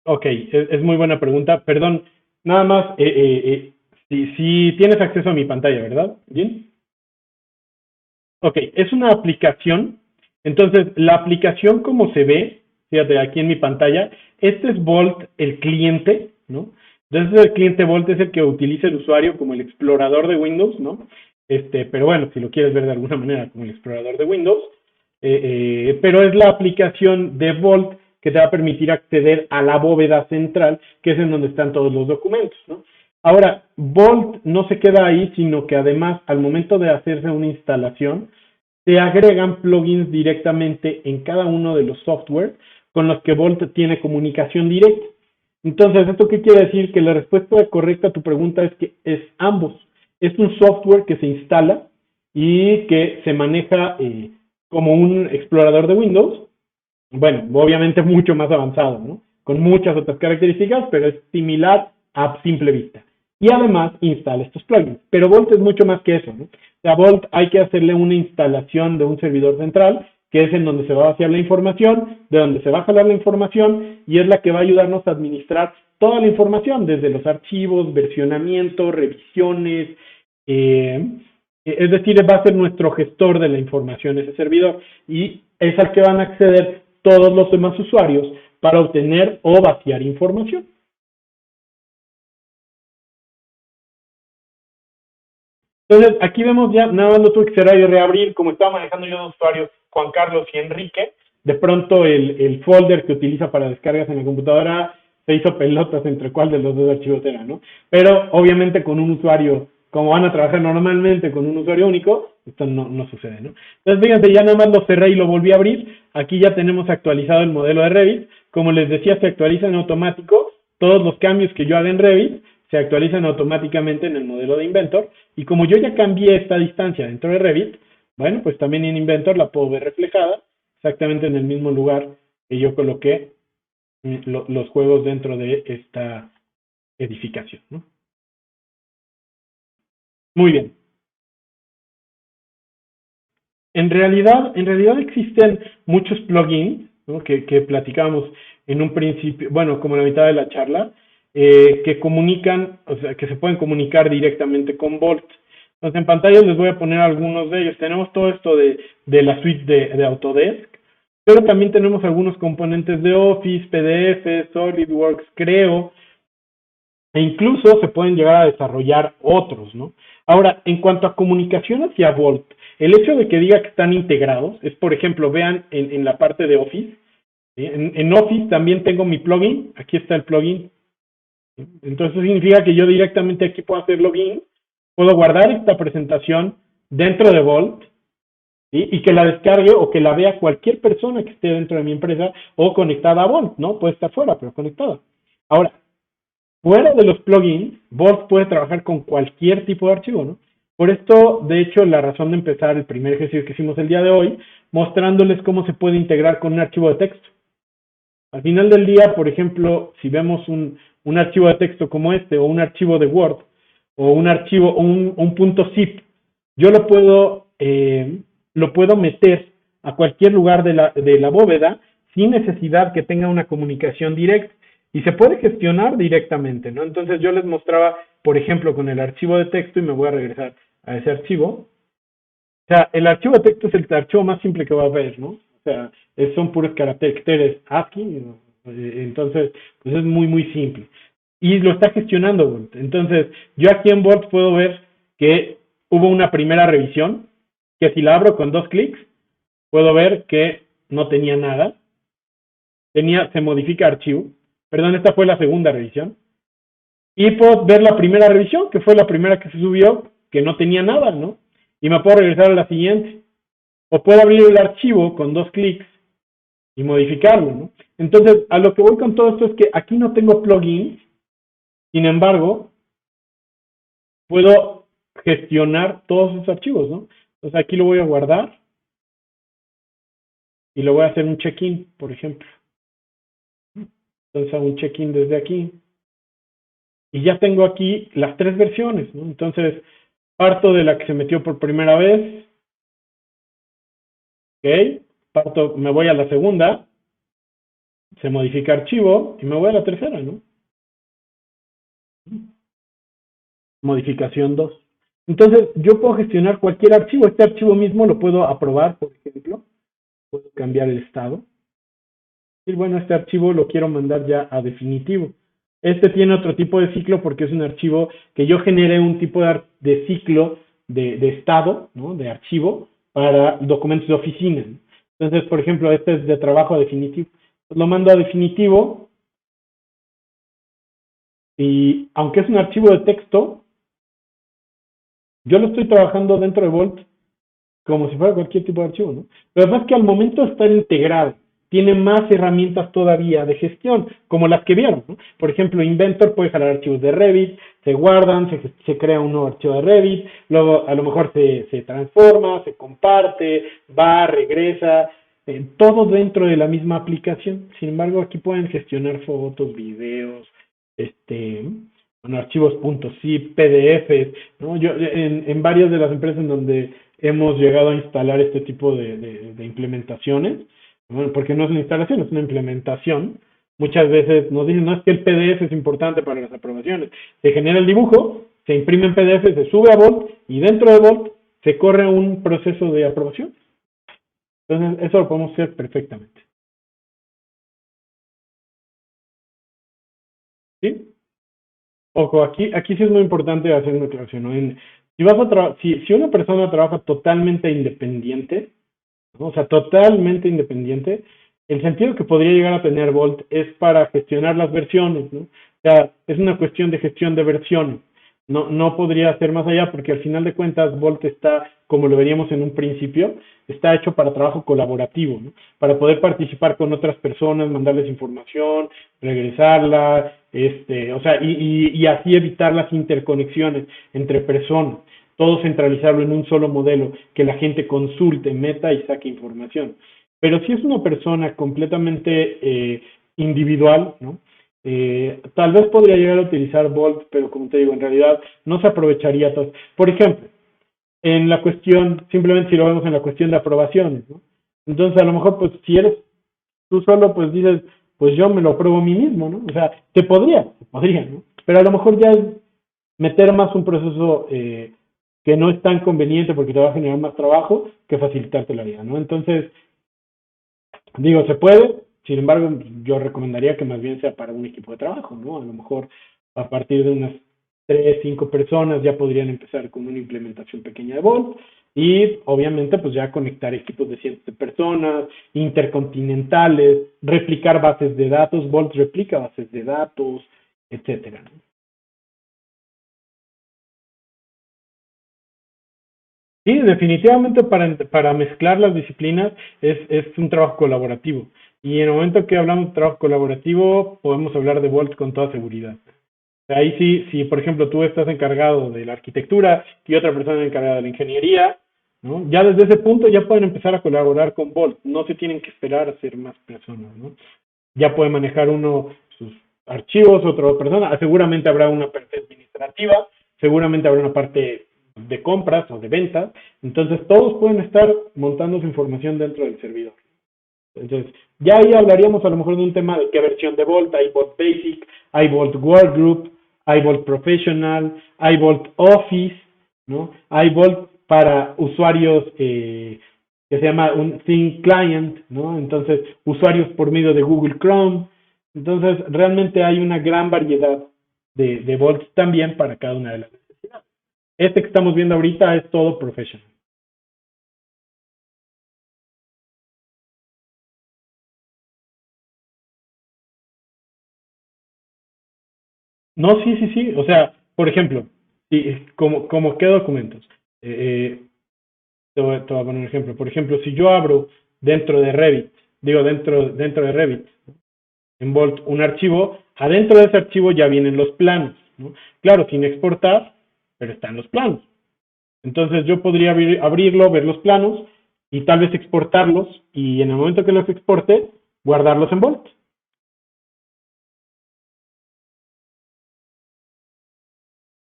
Ok, es muy buena pregunta. Perdón, nada más, si tienes acceso a mi pantalla, ¿verdad? ¿Bien? Ok, es una aplicación. Entonces, la aplicación como se ve, fíjate, aquí en mi pantalla, este es Volt, el cliente, ¿no? Entonces, el cliente Volt es el que utiliza el usuario como el explorador de Windows, ¿no? Pero bueno, si lo quieres ver de alguna manera como el explorador de Windows, pero es la aplicación de Volt que te va a permitir acceder a la bóveda central, que es en donde están todos los documentos, ¿no? Ahora, Volt no se queda ahí, sino que además, al momento de hacerse una instalación, se agregan plugins directamente en cada uno de los software con los que Volt tiene comunicación directa. Entonces, ¿esto qué quiere decir? Que la respuesta correcta a tu pregunta es que es ambos. Es un software que se instala y que se maneja como un explorador de Windows, bueno, obviamente mucho más avanzado, ¿no? Con muchas otras características, pero es similar a simple vista. Y además instala estos plugins. Pero Volt es mucho más que eso, ¿no? O sea, Volt hay que hacerle una instalación de un servidor central, que es en donde se va a vaciar la información, de donde se va a jalar la información, y es la que va a ayudarnos a administrar toda la información, desde los archivos, versionamiento, revisiones, eh, es decir, va a ser nuestro gestor de la información ese servidor y es al que van a acceder todos los demás usuarios para obtener o vaciar información. Entonces, aquí vemos ya, nada más lo tuve que cerrar y reabrir, como estaba manejando yo dos usuarios, Juan Carlos y Enrique, de pronto el folder que utiliza para descargas en la computadora se hizo pelotas entre cuál de los dos archivos era, ¿no? Pero obviamente con un usuario como van a trabajar normalmente con un usuario único, esto no sucede, ¿no? Entonces, fíjense, ya nada más lo cerré y lo volví a abrir. Aquí ya tenemos actualizado el modelo de Revit. Como les decía, se actualiza en automático. Todos los cambios que yo haga en Revit se actualizan automáticamente en el modelo de Inventor. Y como yo ya cambié esta distancia dentro de Revit, bueno, pues también en Inventor la puedo ver reflejada exactamente en el mismo lugar que yo coloqué los juegos dentro de esta edificación, ¿no? Muy bien. En realidad existen muchos plugins, ¿no? que platicamos en un principio, bueno, como la mitad de la charla, que comunican, o sea, que se pueden comunicar directamente con Volt. Entonces, en pantalla les voy a poner algunos de ellos. Tenemos todo esto de la suite de Autodesk, pero también tenemos algunos componentes de Office, PDF, SolidWorks, Creo, e incluso se pueden llegar a desarrollar otros, ¿no? Ahora, en cuanto a comunicación hacia Volt, el hecho de que diga que están integrados es, por ejemplo, vean en la parte de Office, ¿sí? En Office también tengo mi plugin, aquí está el plugin, ¿sí? Entonces significa que yo directamente aquí puedo hacer login, puedo guardar esta presentación dentro de Volt, ¿sí? Y que la descargue o que la vea cualquier persona que esté dentro de mi empresa o conectada a Volt, ¿no? Puede estar fuera, pero conectada. Ahora, fuera de los plugins, Volt puede trabajar con cualquier tipo de archivo, ¿no? Por esto, de hecho, la razón de empezar el primer ejercicio que hicimos el día de hoy, mostrándoles cómo se puede integrar con un archivo de texto. Al final del día, por ejemplo, si vemos un archivo de texto como este, o un archivo de Word, o un archivo, un punto zip, yo lo puedo meter a cualquier lugar de la bóveda sin necesidad que tenga una comunicación directa y se puede gestionar directamente, ¿no? Entonces yo les mostraba, por ejemplo, con el archivo de texto y me voy a regresar a ese archivo. O sea, el archivo de texto es el archivo más simple que va a haber, ¿no? O sea, son puros caracteres ASCII, ¿no? Entonces, pues es muy, muy simple. Y lo está gestionando Volt. Entonces, yo aquí en Volt puedo ver que hubo una primera revisión, que si la abro con 2 clics, puedo ver que no tenía nada. Se modifica archivo. Perdón, esta fue la segunda revisión. Y puedo ver la primera revisión, que fue la primera que se subió, que no tenía nada, ¿no? Y me puedo regresar a la siguiente. O puedo abrir el archivo con 2 clics y modificarlo, ¿no? Entonces, a lo que voy con todo esto es que aquí no tengo plugins, sin embargo, puedo gestionar todos esos archivos, ¿no? Entonces aquí lo voy a guardar y lo voy a hacer un check-in, por ejemplo. Entonces hago un check-in desde aquí. Y ya tengo aquí las 3 versiones, ¿no? Entonces, parto de la que se metió por primera vez. Ok. Me voy a la segunda. Se modifica archivo y me voy a la tercera, ¿no? Modificación 2. Entonces, yo puedo gestionar cualquier archivo. Este archivo mismo lo puedo aprobar, por ejemplo. Puedo cambiar el estado. Y bueno, este archivo lo quiero mandar ya a definitivo. Este tiene otro tipo de ciclo porque es un archivo que yo generé un tipo de ciclo de estado, ¿no? De archivo para documentos de oficina. Entonces, por ejemplo, este es de trabajo a definitivo. Lo mando a definitivo y aunque es un archivo de texto, yo lo estoy trabajando dentro de Volt como si fuera cualquier tipo de archivo, ¿no? Pero además que al momento de estar integrado, tiene más herramientas todavía de gestión, como las que vieron, ¿no? Por ejemplo, Inventor puede jalar archivos de Revit, se guardan, se crea un nuevo archivo de Revit, luego a lo mejor se transforma, se comparte, va, regresa, todo dentro de la misma aplicación. Sin embargo, aquí pueden gestionar fotos, videos, bueno, archivos .zip, PDFs, ¿no? Yo en varias de las empresas en donde hemos llegado a instalar este tipo de implementaciones, bueno, porque no es una instalación, es una implementación. Muchas veces nos dicen, no, es que el PDF es importante para las aprobaciones. Se genera el dibujo, se imprime en PDF, se sube a Volt y dentro de Volt se corre un proceso de aprobación. Entonces, eso lo podemos hacer perfectamente. ¿Sí? Ojo, aquí sí es muy importante hacer una aclaración, ¿no? Si una persona trabaja totalmente independiente, ¿no? O sea, totalmente independiente, el sentido que podría llegar a tener Volt es para gestionar las versiones, ¿no? O sea, es una cuestión de gestión de versiones. No podría ser más allá porque al final de cuentas Volt está, como lo veríamos en un principio, está hecho para trabajo colaborativo, ¿no? Para poder participar con otras personas, mandarles información, regresarla, o sea, y así evitar las interconexiones entre personas, todo centralizarlo en un solo modelo, que la gente consulte, meta y saque información. Pero si es una persona completamente individual, ¿no? Tal vez podría llegar a utilizar Volt, pero como te digo, en realidad no se aprovecharía todo. Por ejemplo, en la cuestión, simplemente si lo vemos en la cuestión de aprobaciones, ¿no? Entonces, a lo mejor, pues, si eres tú solo, pues dices, pues yo me lo apruebo a mí mismo, ¿no? O sea, se podría, ¿no? Pero a lo mejor ya es meter más un proceso que no es tan conveniente porque te va a generar más trabajo que facilitarte la vida, ¿no? Entonces, digo, se puede, sin embargo, yo recomendaría que más bien sea para un equipo de trabajo, ¿no? A lo mejor a partir de unas 3, 5 personas ya podrían empezar con una implementación pequeña de Volt y obviamente pues ya conectar equipos de cientos de personas, intercontinentales, replicar bases de datos, Volt replica bases de datos, etcétera, ¿no? Sí, definitivamente para mezclar las disciplinas es un trabajo colaborativo. Y en el momento que hablamos de trabajo colaborativo, podemos hablar de Volt con toda seguridad. Ahí sí, si por ejemplo tú estás encargado de la arquitectura y otra persona encargada de la ingeniería, ¿no? Ya desde ese punto ya pueden empezar a colaborar con Volt. No se tienen que esperar a ser más personas, ¿no? Ya puede manejar uno sus archivos, otra persona, seguramente habrá una parte administrativa, seguramente habrá una parte de compras o de ventas, entonces todos pueden estar montando su información dentro del servidor. Entonces, ya ahí hablaríamos a lo mejor de un tema de qué versión de Volt, hay Volt Basic, hay Volt Workgroup, hay Volt Professional, hay Volt Office, ¿no? Hay Volt para usuarios que se llama un Thin Client, ¿no? Entonces, usuarios por medio de Google Chrome. Entonces, realmente hay una gran variedad de Volts también para cada una de las necesidades. Este que estamos viendo ahorita es todo Professional. No, sí, sí, sí. O sea, por ejemplo, como qué documentos. Eh, te voy a poner un ejemplo. Por ejemplo, si yo abro dentro de Revit, digo dentro de Revit, en Volt, un archivo, adentro de ese archivo ya vienen los planos, ¿no? Claro, sin exportar, pero están los planos. Entonces yo podría abrirlo, ver los planos y tal vez exportarlos y en el momento que los exporte, guardarlos en Volt.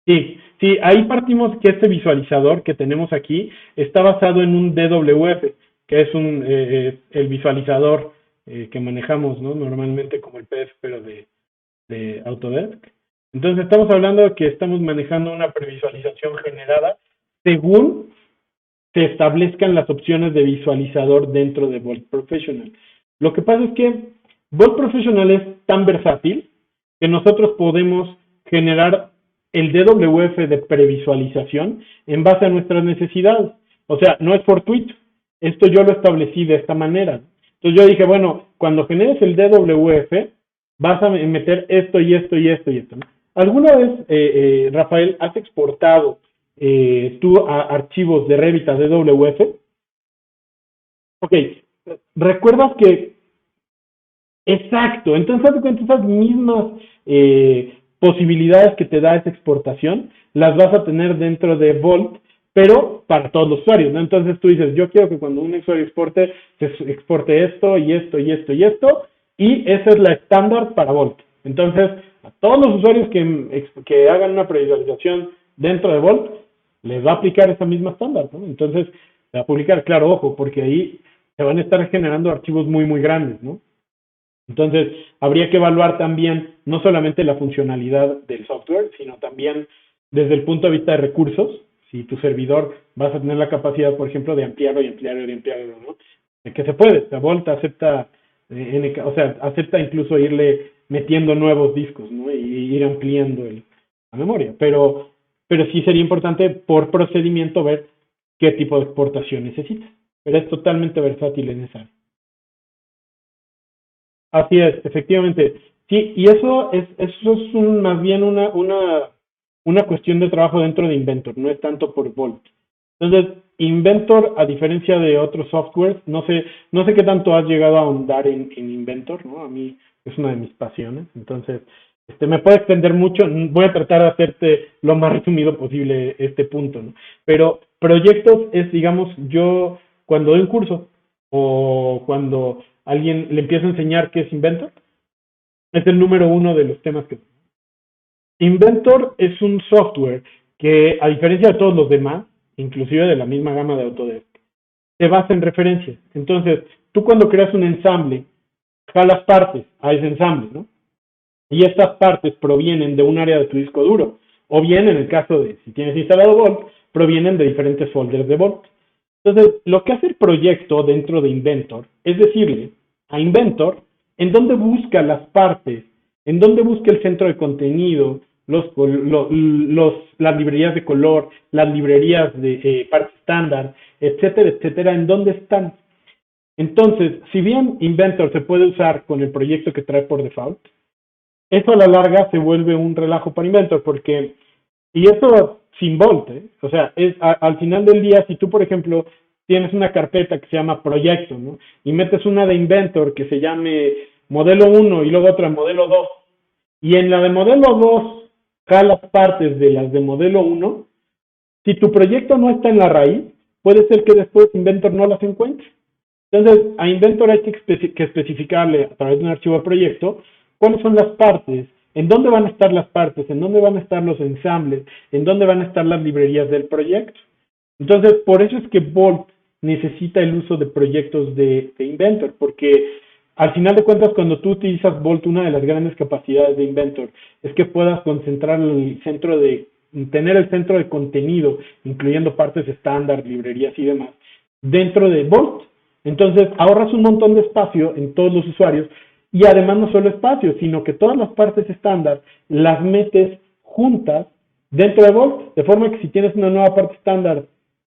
Sí, sí, ahí partimos que este visualizador que tenemos aquí está basado en un DWF, que es el visualizador que manejamos, ¿no? Normalmente como el PDF, pero de Autodesk. Entonces estamos hablando de que estamos manejando una previsualización generada según se establezcan las opciones de visualizador dentro de Volt Professional. Lo que pasa es que Volt Professional es tan versátil que nosotros podemos generar el DWF de previsualización en base a nuestras necesidades. O sea, no es fortuito. Esto yo lo establecí de esta manera. Entonces yo dije, bueno, cuando generes el DWF, vas a meter esto y esto y esto y esto, ¿no? ¿Alguna vez, Rafael, has exportado tú archivos de Revit a DWF? Ok, recuerdas que, exacto, entonces haz de cuenta esas mismas posibilidades que te da esa exportación, las vas a tener dentro de Volt, pero para todos los usuarios, ¿no? Entonces tú dices, yo quiero que cuando un usuario exporte, se exporte esto y esto y esto y esto, y esa es la estándar para Volt. Entonces, a todos los usuarios que hagan una previsualización dentro de Volt, les va a aplicar esa misma estándar, ¿no? Entonces, se va a publicar, claro, ojo, porque ahí se van a estar generando archivos muy, muy grandes, ¿no? Entonces, habría que evaluar también no solamente la funcionalidad del software, sino también desde el punto de vista de recursos, si tu servidor vas a tener la capacidad, por ejemplo, de ampliarlo y ampliarlo y ampliarlo, ¿no? De que se puede, la Volt acepta, o sea, acepta incluso irle metiendo nuevos discos, ¿no? Y ir ampliando la memoria, pero sí sería importante por procedimiento ver qué tipo de exportación necesitas. Pero es totalmente versátil en esa área. Así es, efectivamente. Sí, y eso es más bien una una cuestión de trabajo dentro de Inventor, no es tanto por Vault. Entonces, Inventor, a diferencia de otros softwares, no sé qué tanto has llegado a ahondar en Inventor, ¿no? A mí es una de mis pasiones, entonces, me puedo extender mucho, voy a tratar de hacerte lo más resumido posible este punto, ¿no? Pero proyectos es, digamos, yo cuando doy un curso o cuando alguien le empiezo a enseñar qué es Inventor, es el número uno de los temas que... Inventor es un software que, a diferencia de todos los demás, inclusive de la misma gama de Autodesk, se basa en referencias. Entonces, tú cuando creas un ensamble, jalas partes a ese ensamble, ¿no? Y estas partes provienen de un área de tu disco duro, o bien, en el caso de si tienes instalado Vault, provienen de diferentes folders de Vault. Entonces, lo que hace el proyecto dentro de Inventor es decirle a Inventor en dónde busca las partes, en dónde busca el centro de contenido, las librerías de color, las librerías de parte estándar, etcétera, etcétera, en dónde están. Entonces, si bien Inventor se puede usar con el proyecto que trae por default, eso a la larga se vuelve un relajo para Inventor porque, y eso sin Vault, o sea, al final del día, si tú, por ejemplo, tienes una carpeta que se llama proyecto, ¿no? Y metes una de Inventor que se llame modelo 1 y luego otra modelo 2, y en la de modelo 2 jalas partes de las de modelo 1, si tu proyecto no está en la raíz, puede ser que después Inventor no las encuentre. Entonces, a Inventor hay que especificarle a través de un archivo de proyecto cuáles son las partes, en dónde van a estar las partes, en dónde van a estar los ensambles, en dónde van a estar las librerías del proyecto. Entonces, por eso es que Vault necesita el uso de proyectos de Inventor, porque al final de cuentas, cuando tú utilizas Vault, una de las grandes capacidades de Inventor es que puedas concentrar tener el centro de contenido, incluyendo partes estándar, librerías y demás, dentro de Vault. Entonces, ahorras un montón de espacio en todos los usuarios y además no solo espacio, sino que todas las partes estándar las metes juntas dentro de Vault, de forma que si tienes una nueva parte estándar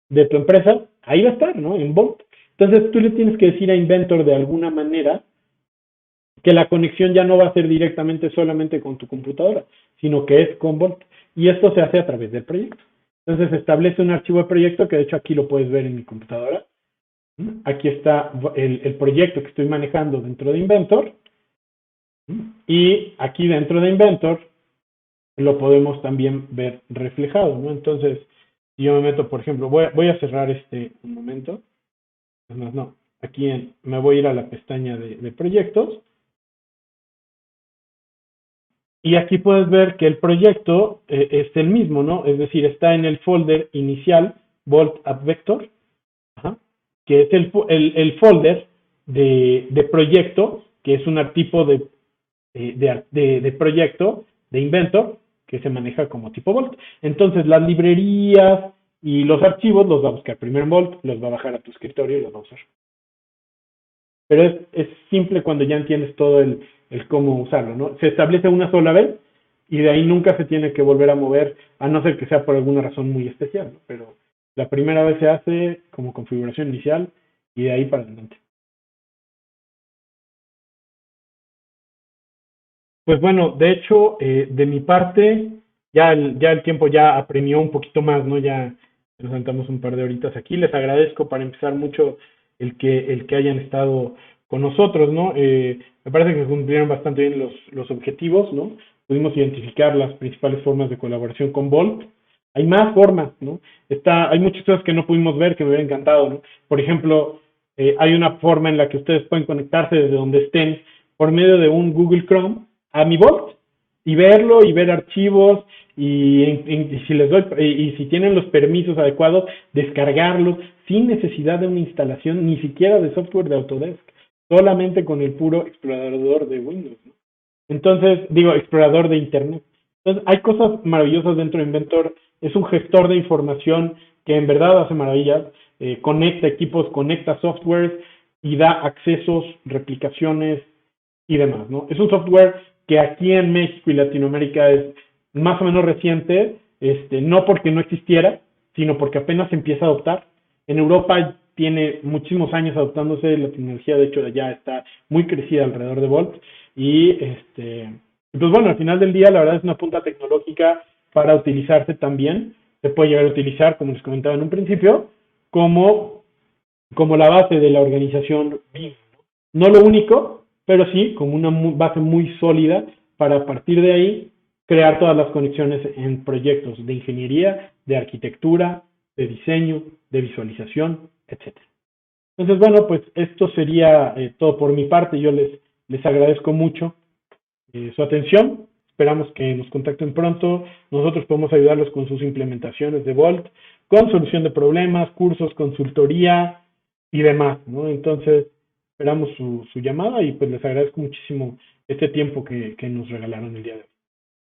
de tu empresa, ahí va a estar, ¿no? En Vault. Entonces, tú le tienes que decir a Inventor de alguna manera que la conexión ya no va a ser directamente solamente con tu computadora, sino que es con Vault. Y esto se hace a través del proyecto. Entonces, establece un archivo de proyecto que de hecho aquí lo puedes ver en mi computadora. Aquí está el proyecto que estoy manejando dentro de Inventor. Y aquí dentro de Inventor lo podemos también ver reflejado, ¿no? Entonces, si yo me meto, por ejemplo, voy a cerrar un momento. Además, no, aquí me voy a ir a la pestaña de proyectos. Y aquí puedes ver que el proyecto es el mismo, ¿no? Es decir, está en el folder inicial, Vault App Vector, que es el folder de proyecto, que es un tipo de proyecto de Inventor, que se maneja como tipo Vault. Entonces, las librerías y los archivos los va a buscar primero en Vault, los va a bajar a tu escritorio y los va a usar. Pero es simple cuando ya entiendes todo el cómo usarlo, ¿no? Se establece una sola vez y de ahí nunca se tiene que volver a mover, a no ser que sea por alguna razón muy especial, ¿no? Pero la primera vez se hace como configuración inicial y de ahí para adelante. Pues bueno, de hecho, de mi parte, ya el tiempo ya apremió un poquito más, ¿no? Ya nos sentamos un par de horitas aquí. Les agradezco para empezar mucho el que hayan estado con nosotros, ¿no? Me parece que cumplieron bastante bien los objetivos, ¿no? Pudimos identificar las principales formas de colaboración con Volt. Hay más formas, ¿no? Hay muchas cosas que no pudimos ver que me hubiera encantado, ¿no? Por ejemplo, hay una forma en la que ustedes pueden conectarse desde donde estén por medio de un Google Chrome a mi Vault y verlo y ver archivos y si les doy y si tienen los permisos adecuados, descargarlos sin necesidad de una instalación ni siquiera de software de Autodesk, solamente con el puro explorador de Windows, ¿no? Entonces, digo, explorador de Internet. Entonces, hay cosas maravillosas dentro de Inventor. Es un gestor de información que en verdad hace maravillas. Conecta equipos, conecta softwares y da accesos, replicaciones y demás, ¿no? Es un software que aquí en México y Latinoamérica es más o menos reciente, no porque no existiera, sino porque apenas se empieza a adoptar. En Europa tiene muchísimos años adoptándose, la tecnología de hecho ya está muy crecida alrededor de Volt y pues bueno, al final del día la verdad es una punta tecnológica para utilizarse también. Se puede llegar a utilizar, como les comentaba en un principio, como la base de la organización BIM. No lo único, pero sí como una base muy sólida para a partir de ahí crear todas las conexiones en proyectos de ingeniería, de arquitectura, de diseño, de visualización, etcétera. Entonces, bueno, pues esto sería todo por mi parte. Yo les agradezco mucho su atención. Esperamos que nos contacten pronto. Nosotros podemos ayudarlos con sus implementaciones de Volt, con solución de problemas, cursos, consultoría y demás, ¿no? Entonces, esperamos su llamada y pues les agradezco muchísimo este tiempo que nos regalaron el día de hoy.